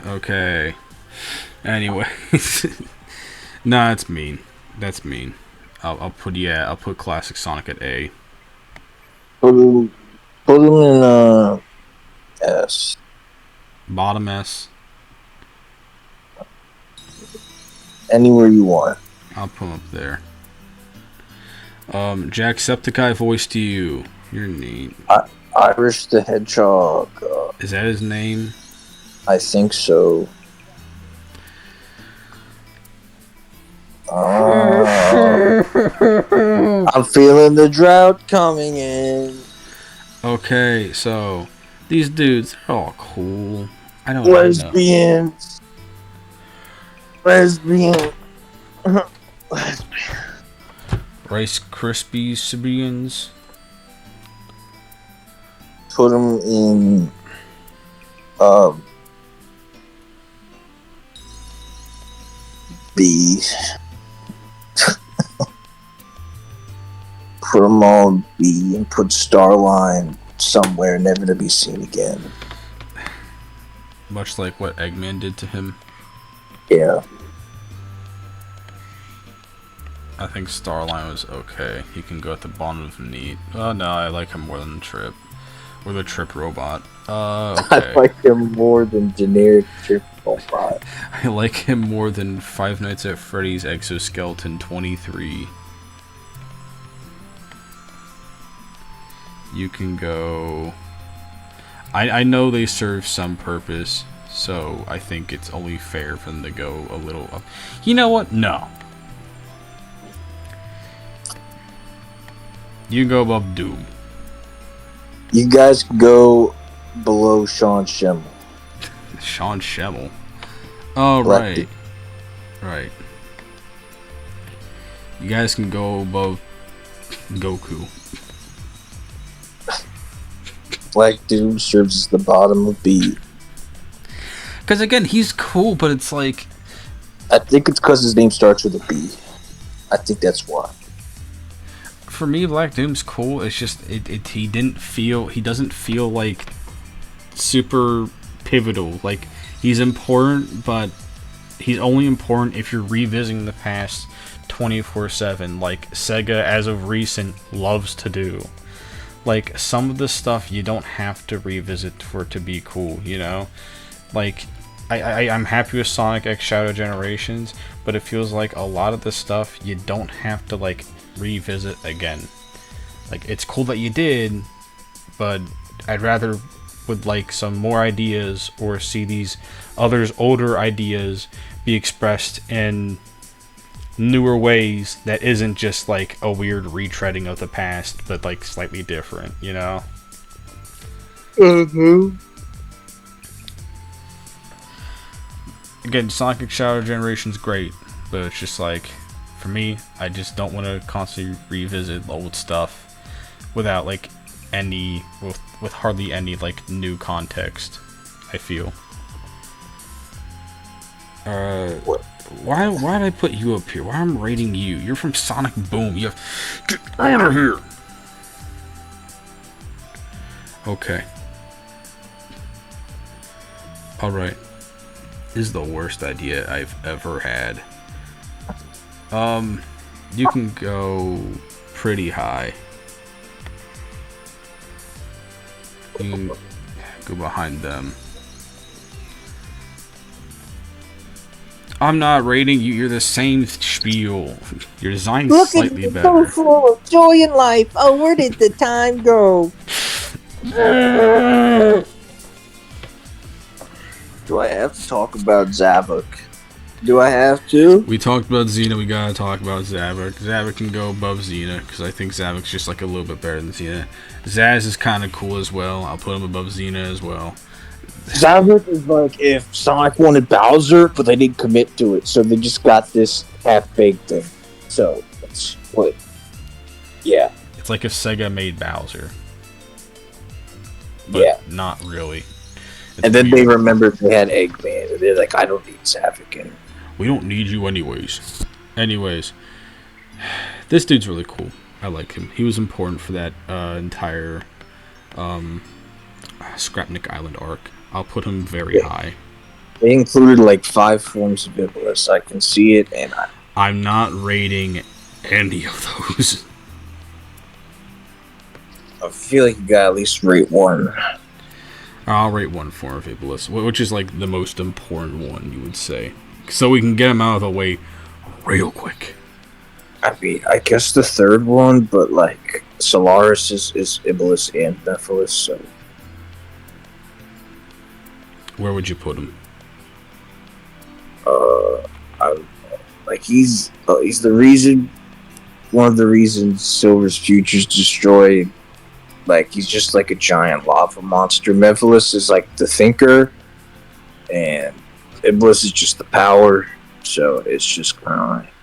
Okay. Anyway. Nah, that's mean. That's mean. I'll put Classic Sonic at A. Put him in S. Bottom S. Anywhere you want. I'll put him up there. Jacksepticeye voice to you. You're neat. Irish the Hedgehog. Is that his name? I think so. I'm feeling the drought coming in. Okay, so these dudes, they're all cool. I don't know. Lesbians. Lesbian. Rice Krispies Sibians. Put them in B. Put them all in B and put Starline somewhere never to be seen again. Much like what Eggman did to him. Yeah. I think Starline was okay. He can go at the bottom of neat. Oh no, I like him more than the Trip. Or the Trip Robot. Okay. I like him more than generic Trip Robot. I like him more than Five Nights at Freddy's Exoskeleton 23. You can go... I know they serve some purpose, so I think it's only fair for them to go a little up. You know what? No. You can go above Doom. You guys can go below Sean Schemmel. Sean Schemmel. Oh, Lefty. Right. You guys can go above Goku. Black Doom serves as the bottom of B. Because again, he's cool, but it's like... I think it's because his name starts with a B. I think that's why. For me, Black Doom's cool. It's just he doesn't feel like super pivotal. Like, he's important, but he's only important if you're revisiting the past 24/7, like Sega as of recent loves to do. Like, some of the stuff you don't have to revisit for it to be cool, you know? Like, I'm happy with Sonic X Shadow Generations, but it feels like a lot of the stuff you don't have to, like, revisit again. Like, it's cool that you did, but I'd rather would like some more ideas or see these others' older ideas be expressed in newer ways that isn't just like a weird retreading of the past, but like slightly different, you know? Again, Sonic X Shadow Generation's great, but it's just like, for me, I just don't want to constantly revisit old stuff without like any, with hardly any like new context, I feel. Why did I put you up here? Why am I rating you? You're from Sonic Boom. You have... Get out of here! Okay. Alright. This is the worst idea I've ever had. You can go pretty high. You can go behind them. I'm not rating you. You're the same spiel. Your design's slightly better. So full of joy in life. Oh, where did the time go? Do I have to talk about Zavok? Do I have to? We talked about Xena. We gotta talk about Zavok. Zavok can go above Xena because I think Zavok's just like a little bit better than Xena. Zaz is kind of cool as well. I'll put him above Xena as well. Zavok is like if Sonic wanted Bowser, but they didn't commit to it, so they just got this half-baked thing. So, that's what... Yeah. It's like if Sega made Bowser. But yeah. not really. And then they remembered they had Eggman, and they're like, I don't need Savick anymore. We don't need you anyways. Anyways, this dude's really cool. I like him. He was important for that entire Scrapnik Island arc. I'll put him very high. They included like 5 forms of Iblis. I can see it, and I'm not rating any of those. I feel like you gotta at least rate 1. I'll rate 1 form of Iblis, which is like the most important one, you would say. So we can get him out of the way real quick. I mean, I guess the 3rd one, but like Solaris is Iblis and Nephilis, so. Where would you put him? Like he's the reason, one of the reasons Silver's future's destroyed. Like he's just like a giant lava monster. Mephiles is like the thinker, and Iblis is just the power. So it's just kind of like,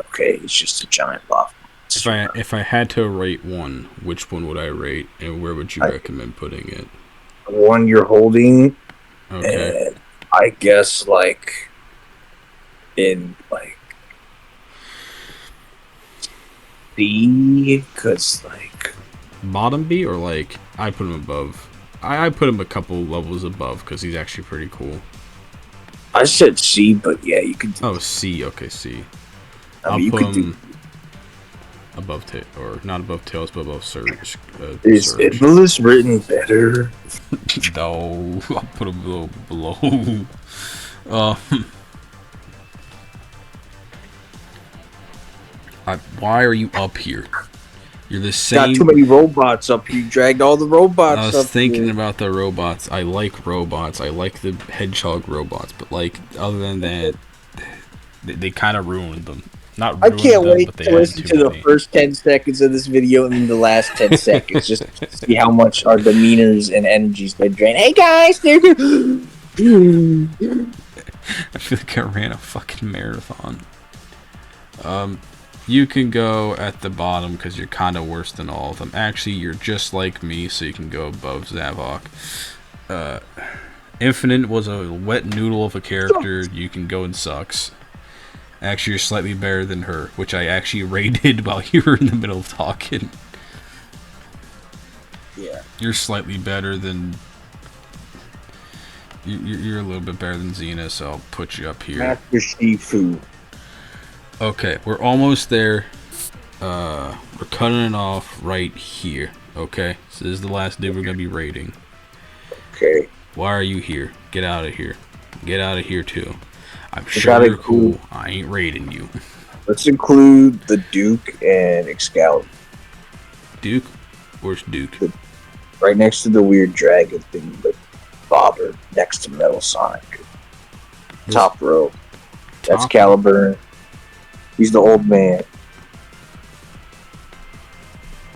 okay, it's just a giant lava monster. If I had to rate one, which one would I rate, and where would you recommend putting it? One you're holding, okay. And I guess like in like B, because like bottom B, or like I put him above. I put him a couple levels above because he's actually pretty cool. I said C, but yeah, you could. Oh, C. Okay, C. I mean, I'll put him above or not above Tails, but above Surge. Is Iblis written better? No, I'll put him below. Why are you up here? You're the same. Got too many robots up here. You dragged all the robots up. I was thinking about the robots. I like robots. I like the hedgehog robots, but like other than that, they kind of ruined them. Not ruined I can't them, wait but they to listen to the first 10 seconds of this video and then the last 10 seconds just to see how much our demeanors and energies they drain. Hey guys, they're I feel like I ran a fucking marathon. You can go at the bottom because you're kind of worse than all of them. Actually, you're just like me, so you can go above Zavok. Infinite was a wet noodle of a character. You can go and sucks. Actually, you're slightly better than her, which I actually rated while you were in the middle of talking. Yeah. You're slightly better than... You're a little bit better than Xena, so I'll put you up here. Master Shifu. Okay, we're almost there. We're cutting it off right here. Okay, so this is the last dude we're gonna be rating. Okay. Why are you here? Get out of here. Get out of here too. I'm sure you're cool. I ain't rating you. Let's include the Duke and Excalibur. Duke? Where's Duke? Right next to the weird dragon thing, the bobber next to Metal Sonic. Top row. That's Caliburn. He's the old man.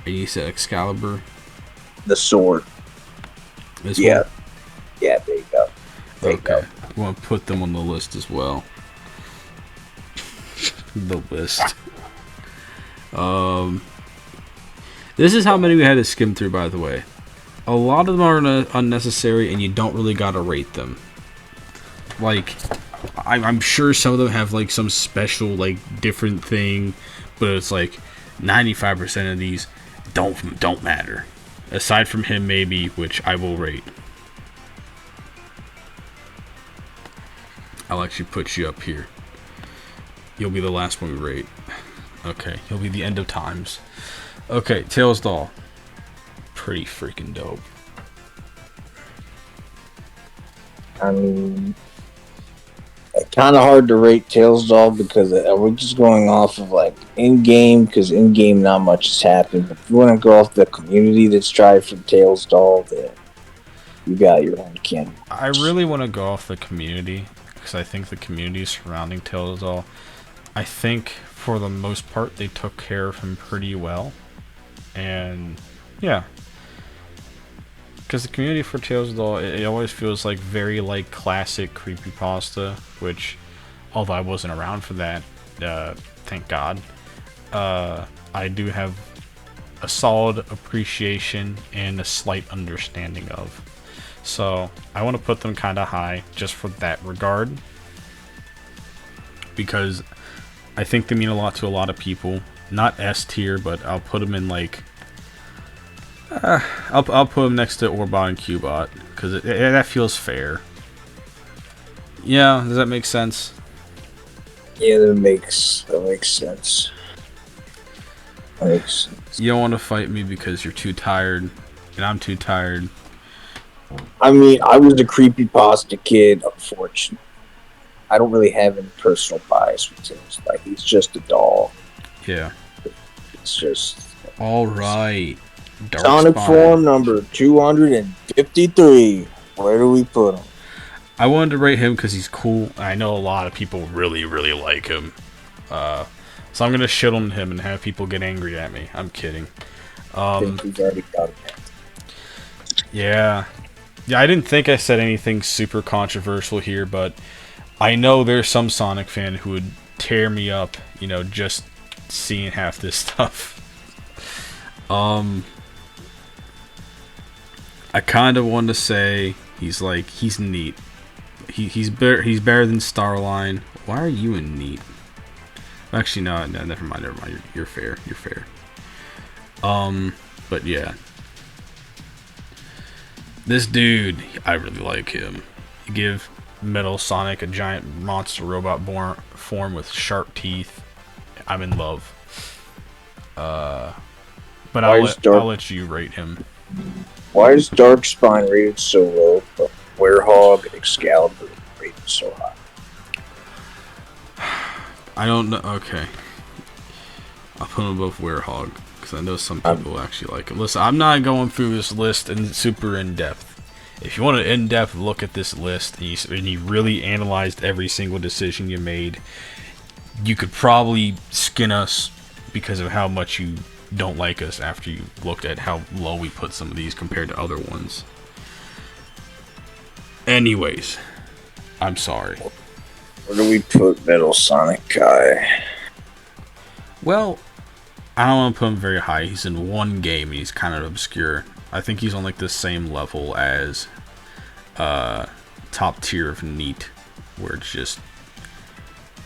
And you said Excalibur? The sword. This yeah. one? Yeah, there you go. There you go. We want to put them on the list as well. The list. This is how many we had to skim through, by the way. A lot of them are unnecessary, and you don't really gotta rate them. Like, I'm sure some of them have like some special, like, different thing, but it's like 95% of these don't matter. Aside from him, maybe, which I will rate. I'll actually put you up here. You'll be the last one we rate. Okay, you'll be the end of times. Okay, Tails Doll. Pretty freaking dope. I mean, it's kind of hard to rate Tails Doll because we're just going off of like in-game, because in-game not much has happened. But if you want to go off the community that's tried for Tails Doll, then you got your own canon. I really want to go off the community because I think the community surrounding Tails Doll, I think for the most part they took care of him pretty well. And yeah, because the community for Tails Doll, it always feels like very like classic creepypasta, which, although I wasn't around for that, thank God, I do have a solid appreciation and a slight understanding of. So I want to put them kind of high just for that regard, because I think they mean a lot to a lot of people. Not S tier, but I'll put them in like I'll put them next to Orbot and Cubot because that feels fair. Yeah, does that make sense? Yeah, that makes sense. That makes sense. You don't want to fight me because you're too tired, and I'm too tired. I mean, I was a creepypasta kid, unfortunately. I don't really have any personal bias with him. Like, he's just a doll. Yeah. It's just... Alright. Sonic form number 253. Where do we put him? I wanted to rate him because he's cool. I know a lot of people really, really like him. So I'm going to shit on him and have people get angry at me. I'm kidding. I think he's already got it. Yeah. Yeah, I didn't think I said anything super controversial here, but I know there's some Sonic fan who would tear me up, you know, just seeing half this stuff. I kind of want to say he's neat. He's better than Starline. Why are you in neat? Actually, no, never mind. You're fair. But yeah, this dude, I really like him. You give Metal Sonic a giant monster robot form with sharp teeth. I'm in love. But I'll let you rate him. Why is Darkspine rated so low, but Werehog and Excalibur rated so high? I don't know. Okay. I'll put them above Werehog, because I know some people actually like him. Listen, I'm not going through this list in super in-depth. If you want an in-depth look at this list, and you really analyzed every single decision you made, you could probably skin us because of how much you don't like us after you looked at how low we put some of these compared to other ones. Anyways, I'm sorry. Where do we put Metal Sonic guy? Well, I don't want to put him very high. He's in one game and he's kind of obscure. I think he's on like the same level as top tier of Neat, where it's just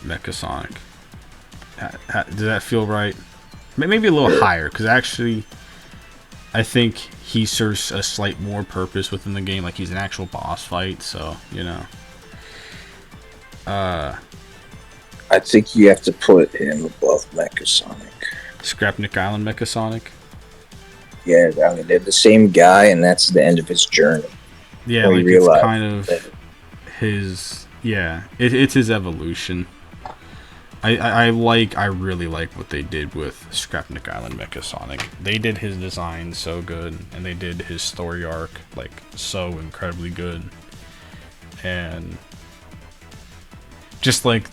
Mecha Sonic. Does that feel right? Maybe a little higher, because actually I think he serves a slight more purpose within the game. Like, he's an actual boss fight, so, you know. I think you have to put him above Mecha Sonic. Scrapnik Island Mecha Sonic? Yeah, I mean, they're the same guy, and that's the end of his journey. Yeah, like, it's kind of his... Yeah, it's his evolution. I really like what they did with Scrapnik Island Mecha Sonic. They did his design so good, and they did his story arc like so incredibly good. And just like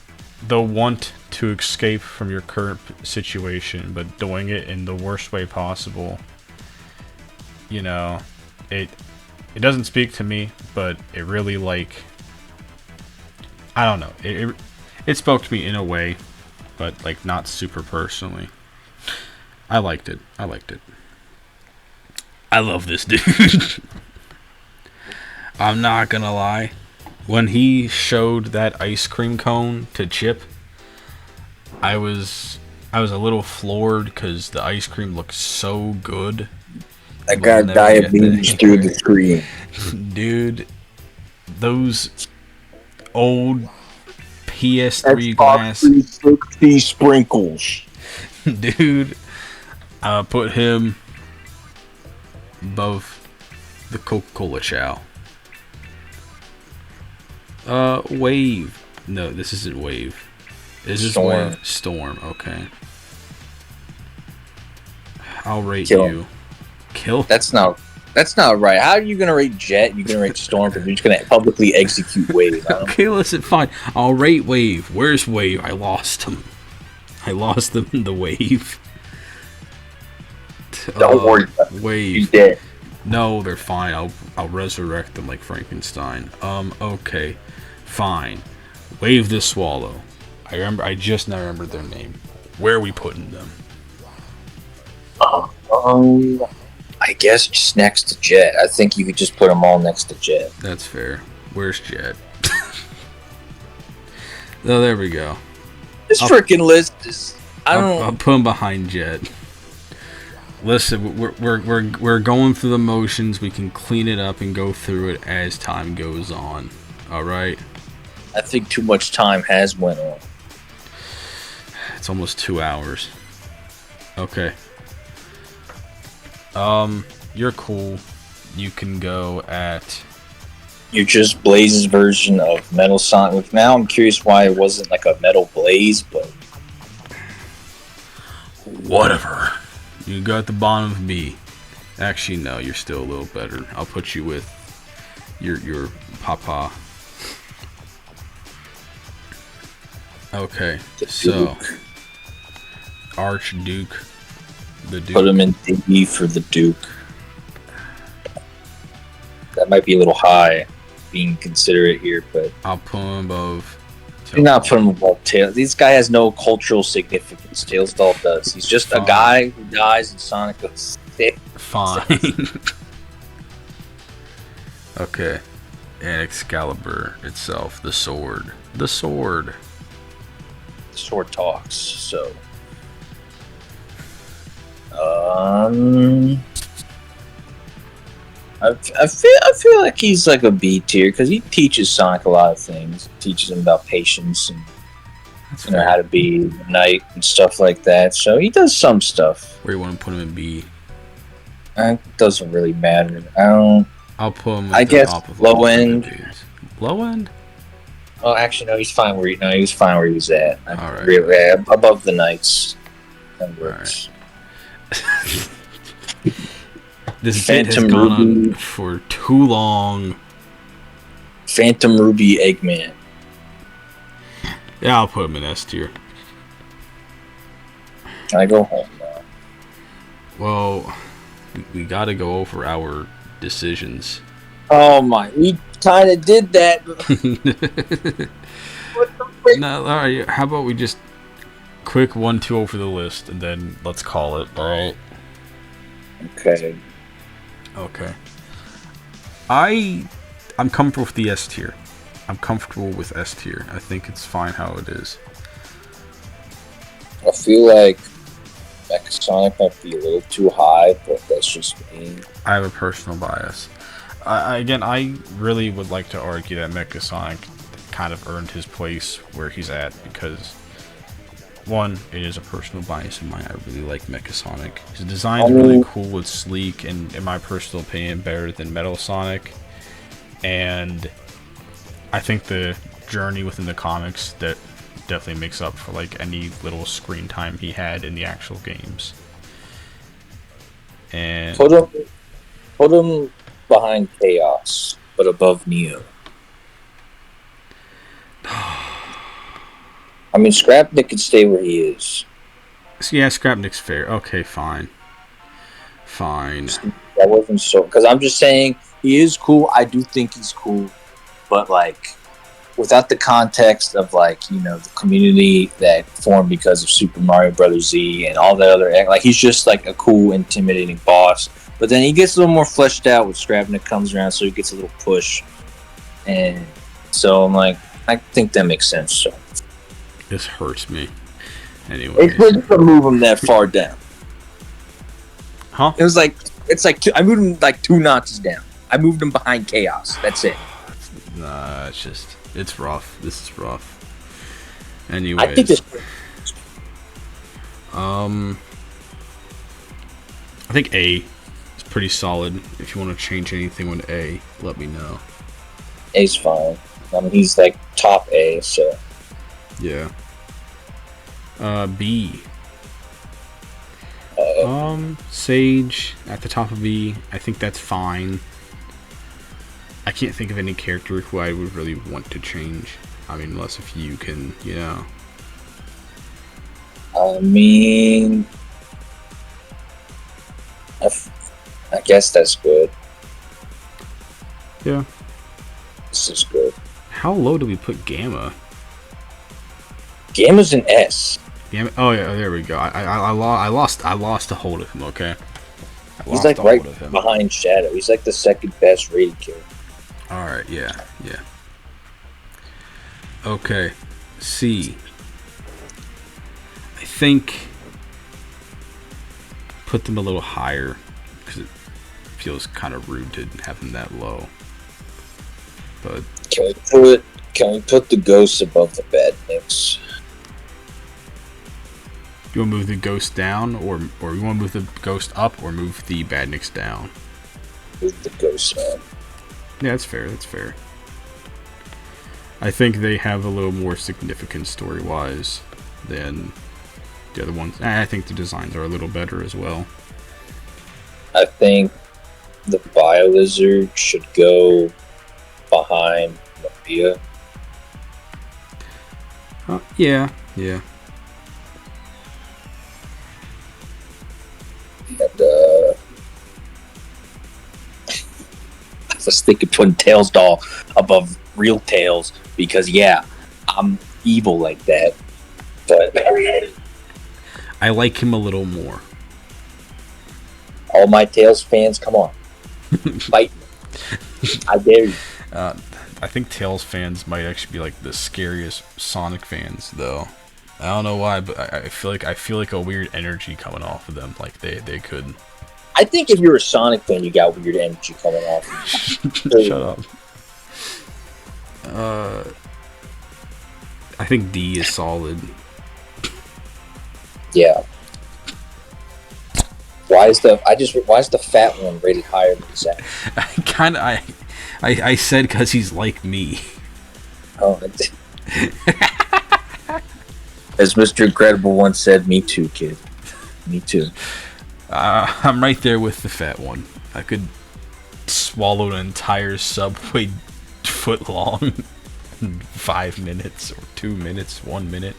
the want to escape from your current situation, but doing it in the worst way possible. You know, it doesn't speak to me, but it really, like, I don't know. It spoke to me in a way, but like not super personally. I liked it. I love this dude. I'm not gonna lie. When he showed that ice cream cone to Chip, I was a little floored because the ice cream looked so good. I got diabetes through the screen. Dude, those old PS3 glass. 360 sprinkles. Dude, I put him above the Coca-Cola Chow. Wave. No, this isn't Wave. Is this Storm. Wave? Storm, okay. I'll rate Kill. you. Kill? That's not right. How are you gonna rate Jet? You're gonna rate Storm, but you're just gonna publicly execute Wave. Okay, listen, fine. I'll rate Wave. Where's Wave? I lost him. I lost them in the Wave. Don't worry about it. Wave. He's dead. No, they're fine. I'll resurrect them like Frankenstein. Okay. Fine. Wave the Swallow. I just now remembered their name. Where are we putting them? I I guess just next to Jet. I think you could just put them all next to Jet. That's fair. Where's Jet? Oh, there we go. This freaking list is. I'll put him behind Jet. Listen, we're going through the motions. We can clean it up and go through it as time goes on. All right. I think too much time has went on. It's almost 2 hours. Okay. You're cool. You can go at. You're just Blaze's version of Metal Sonic. Which now I'm curious why it wasn't like a Metal Blaze, but whatever. You go at the bottom of B. Actually, no, you're still a little better. I'll put you with your papa. Okay, so Archduke, the Duke. Put him in D for the Duke. That might be a little high, being considerate here, but I'll put him above. do not put him above Tails. This guy has no cultural significance. Tails doll does. He's just a guy who dies and Sonic goes sick. Fine. Okay, and Excalibur itself, the sword. The sword. The sword talks. So, I feel like he's like a B tier because he teaches Sonic a lot of things. He teaches him about patience and how to be a knight and stuff like that. So he does some stuff. Where you want to put him in B? It doesn't really matter. I don't. I'll put him. I guess low end. Low end. Oh, actually, no. He's fine where he was fine where he was at. All right. Really, above the knights. That works. This bit has gone on for too long. Phantom Ruby Eggman. Yeah, I'll put him in S tier. Can I go home now? Well, we got to go over our decisions. Oh my, we kind of did that. No, all right. How about we just quick 1-2 over the list and then let's call it. All right. Okay. Okay. I'm comfortable with the S tier. I'm comfortable with S tier. I think it's fine how it is. I feel like Sonic might be a little too high, but that's just me. I have a personal bias. I really would like to argue that Mecha Sonic kind of earned his place where he's at because, one, it is a personal bias of mine. I really like Mecha Sonic. His design's really cool. It's sleek and, in my personal opinion, better than Metal Sonic. And I think the journey within the comics that definitely makes up for like any little screen time he had in the actual games. And put him behind Chaos, but above Neo. I mean, Scrapnik can stay where he is. So yeah, Scrapnik's fair. Okay, fine. That wasn't so... Because I'm just saying, he is cool. I do think he's cool. But, like, without the context of, like, you know, the community that formed because of Super Mario Bros. Z and all the other... Like, he's just, like, a cool, intimidating boss. But then he gets a little more fleshed out when Scrapnik comes around, so he gets a little push. And so I'm like, I think that makes sense, so... This hurts me. Anyway, it's good to move him that far down. Huh? It was like I moved him like 2 notches down. I moved him behind Chaos. That's it. Nah, it's rough. This is rough. Anyways, I think this. I think A is pretty solid. If you want to change anything with A, let me know. A's fine. I mean, he's like top A, so. Yeah. B. Sage at the top of B. I think that's fine. I can't think of any character who I would really want to change. I mean, unless if you can, you know. I mean, I guess that's good. Yeah. This is good. How low do we put Gamma? Gamma's an S. Gamma. Oh yeah, there we go. I lost a hold of him. Okay. I He's glossed like all right of him. behind Shadow. He's like the second best rated character. Alright, yeah. Okay. C. I think put them a little higher because it feels kind of rude to have them that low. But Can we put the ghosts above the badniks? you want to move the ghost down, or you want to move the ghost up, or move the badniks down? Move the ghosts up. Yeah, that's fair. I think they have a little more significance story-wise than the other ones. I think the designs are a little better as well. I think the Biolizard should go behind Maria. Yeah. And I was thinking putting Tails doll above real Tails because I'm evil like that. But I like him a little more. all my Tails fans, come on, fight me! I dare you. I think Tails fans might actually be like the scariest Sonic fans, though. I don't know why, but I feel like a weird energy coming off of them. Like they could. I think if you're a Sonic fan, you got weird energy coming off. Shut up. I think D is solid. Yeah. Why is the fat one rated higher than Zack? I said because he's like me. Oh, as Mr. Incredible once said, "Me too, kid. Me too." I'm right there with the fat one. I could swallow an entire Subway foot long in 5 minutes, or 2 minutes, 1 minute.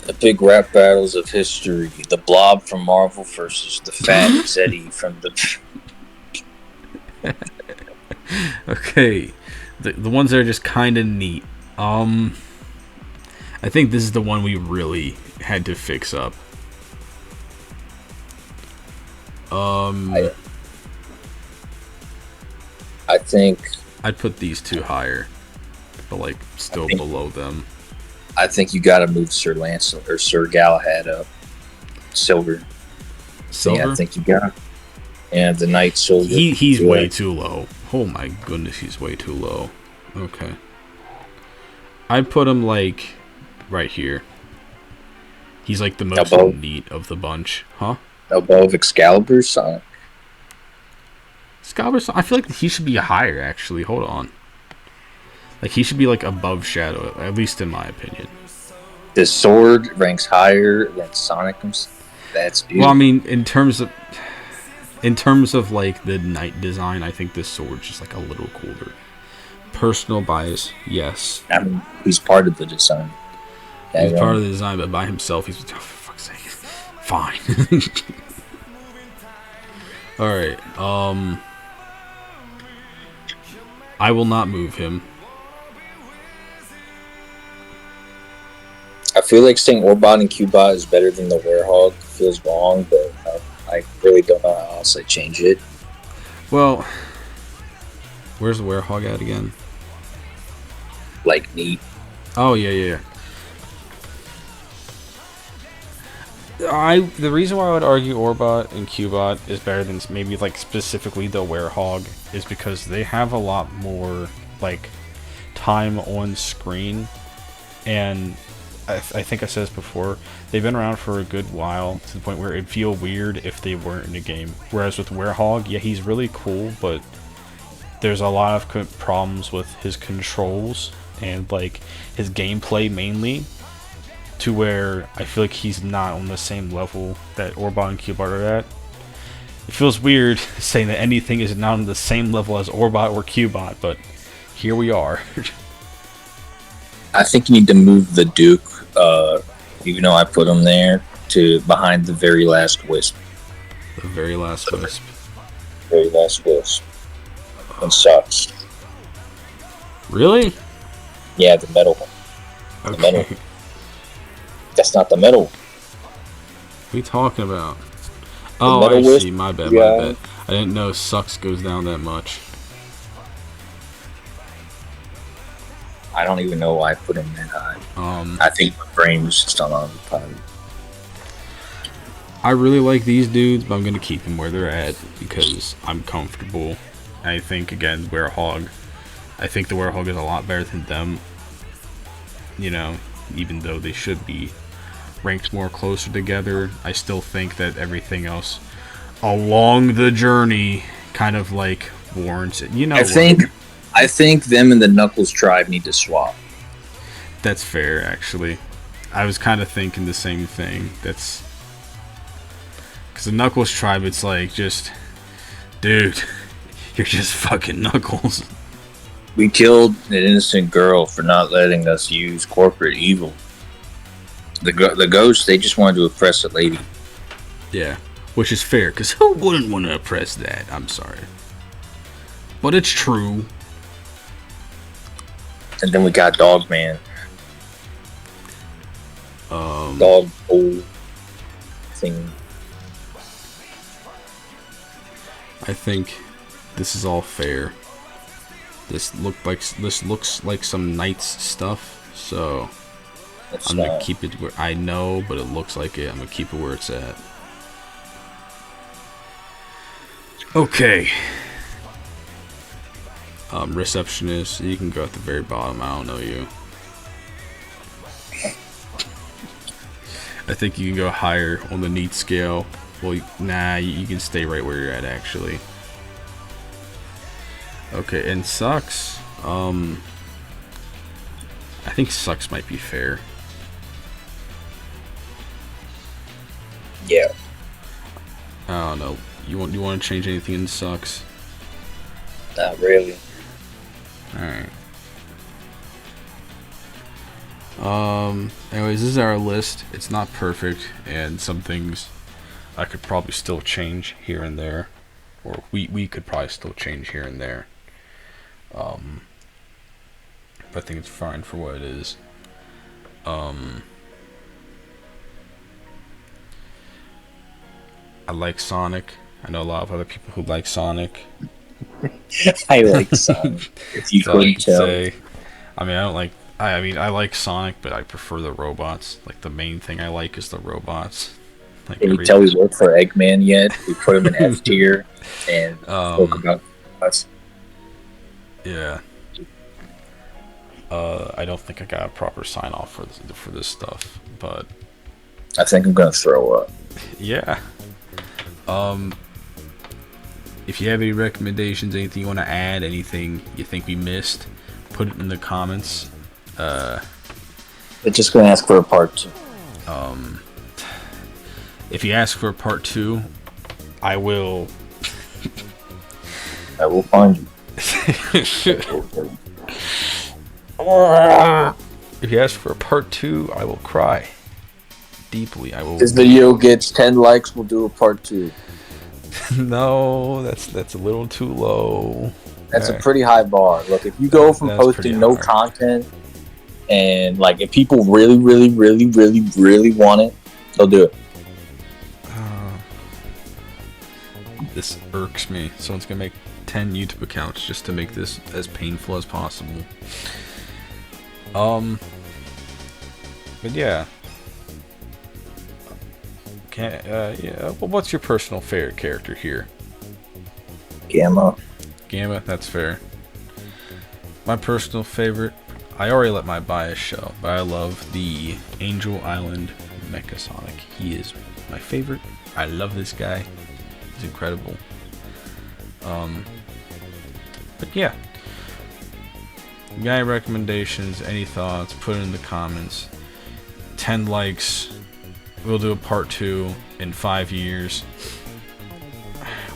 The big rap battles of history: the Blob from Marvel versus the Fat Zeddy from the. Okay, the ones that are just kind of neat. I think this is the one we really had to fix up. I think I'd put these two higher, but like still below them. I think you got to move Sir Lancelot or Sir Galahad up. Silver. Yeah, I think you got. Yeah, the Knight Silver. He's way too low. Oh my goodness, he's way too low. Okay. I'd put him like right here. He's like the most neat of the bunch, huh? Above Excalibur, Sonic. Excalibur, I feel like he should be higher. Actually, hold on. Like he should be like above Shadow, at least in my opinion. The sword ranks higher than Sonic. That's beautiful. Well, I mean, in terms of like the knight design, I think this sword's just like a little cooler. Personal bias, yes. I mean, he's part of the design. He's part of the design, but by himself, he's for fuck's sake. Fine. All right. I will not move him. I feel like saying Orbot and Cubot is better than the Werehog feels wrong, but I really don't know how else I change it. Well, where's the Werehog at again? Like neat. Oh yeah. The reason why I would argue Orbot and Cubot is better than maybe like specifically the Werehog is because they have a lot more like time on screen, and I think I said this before, they've been around for a good while to the point where it'd feel weird if they weren't in a game. Whereas with Werehog, yeah, he's really cool, but there's a lot of problems with his controls and like his gameplay mainly, to where I feel like he's not on the same level that Orbot and Cubot are at. It feels weird saying that anything is not on the same level as Orbot or Cubot, but here we are. I think you need to move the Duke, even though I put him there, to behind the very last Wisp. The very last Wisp. Very last Wisp. And sucks. Really? Yeah, the metal one. Okay. The metal. That's not the metal. What are you talking about? Oh, Metal I Wisp see. My bad, my guy. bad. I didn't know sucks goes down that much. I don't even know why I put him that high. Um, I think my brain was just on autopilot. I really like these dudes, but I'm gonna keep them where they're at because I'm comfortable. I think again, Werehog. I think the Werehog is a lot better than them. You know, even though they should be ranked more closer together, I still think that everything else along the journey kind of like warrants it. You know, I think them and the Knuckles tribe need to swap. that's fair. Actually, I was kind of thinking the same thing. That's because the Knuckles tribe, it's like just, dude, you're just fucking Knuckles. We killed an innocent girl for not letting us use corporate evil. The ghosts, they just wanted to oppress a lady. Yeah, which is fair, because who wouldn't want to oppress that? I'm sorry. But it's true. And then we got Dogman. Dog hole thing. I think this is all fair. This looks like some Knights stuff, so I'm gonna keep it where I know, but it looks like it. I'm gonna keep it where it's at. Okay. Receptionist, you can go at the very bottom. I don't know you. I think you can go higher on the neat scale. Well, nah, you can stay right where you're at, actually. Okay, and Sucks. I think Sucks might be fair. Yeah. I don't know. You want to change anything in Sucks? Not really. Alright. Anyways, this is our list. It's not perfect, and some things I could probably still change here and there. Or we could probably still change here and there. But I think it's fine for what it is. I like Sonic. I know a lot of other people who like Sonic. I like Sonic. If you couldn't tell. I mean, I don't like. I mean, I like Sonic, but I prefer the robots. Like the main thing I like is the robots. Like, Can you tell we work for Eggman yet? We put him in F tier and spoke about us. Yeah. I don't think I got a proper sign off for this stuff, but I think I'm gonna throw up. yeah. If you have any recommendations, anything you want to add, anything you think we missed, put it in the comments. They're just gonna ask for a part 2. If you ask for a part 2, I will find you. If you ask for a part 2, I will cry deeply. I will. This video gets 10 likes, we'll do a part 2. No, that's a little too low. That's a pretty high bar. Look, if you go from That's posting pretty no hard. content and like if people really want it, they'll do it. This irks me. Someone's gonna make 10 YouTube accounts just to make this as painful as possible. But yeah. Yeah. Well, what's your personal favorite character here? Gamma. Gamma, that's fair. My personal favorite, I already let my bias show, but I love the Angel Island Mecha Sonic. He is my favorite. I love this guy. He's incredible. But yeah. Guy recommendations, any thoughts, put it in the comments. 10 likes. We'll do a part 2 in 5 years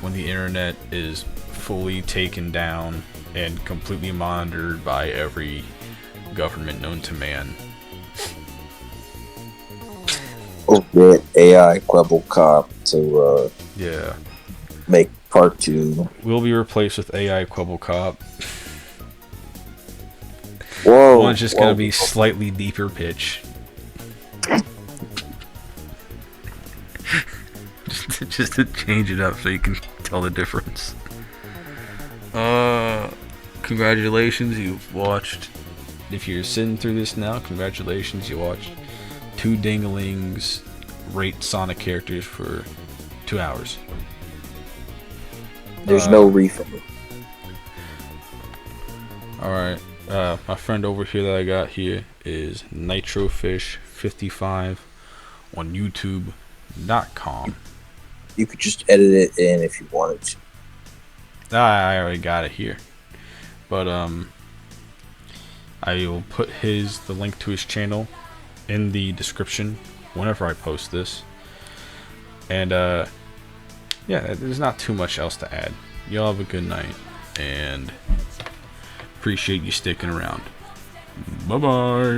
when the internet is fully taken down and completely monitored by every government known to man. We'll get AI Quibble Cop to Yeah. make part 2. We'll be replaced with AI Quibble Cop. Whoa. One's just gonna be slightly deeper pitch. just to change it up so you can tell the difference. Congratulations, you've watched. If you're sitting through this now, congratulations, you watched two dinglings rate Sonic characters for 2 hours. There's no refund. Alright, my friend over here that I got here is NitroFish55 on YouTube.com. You could just edit it in if you wanted to. I already got it here. But I will put the link to his channel in the description whenever I post this. And yeah, there's not too much else to add. Y'all have a good night, and appreciate you sticking around. Bye bye.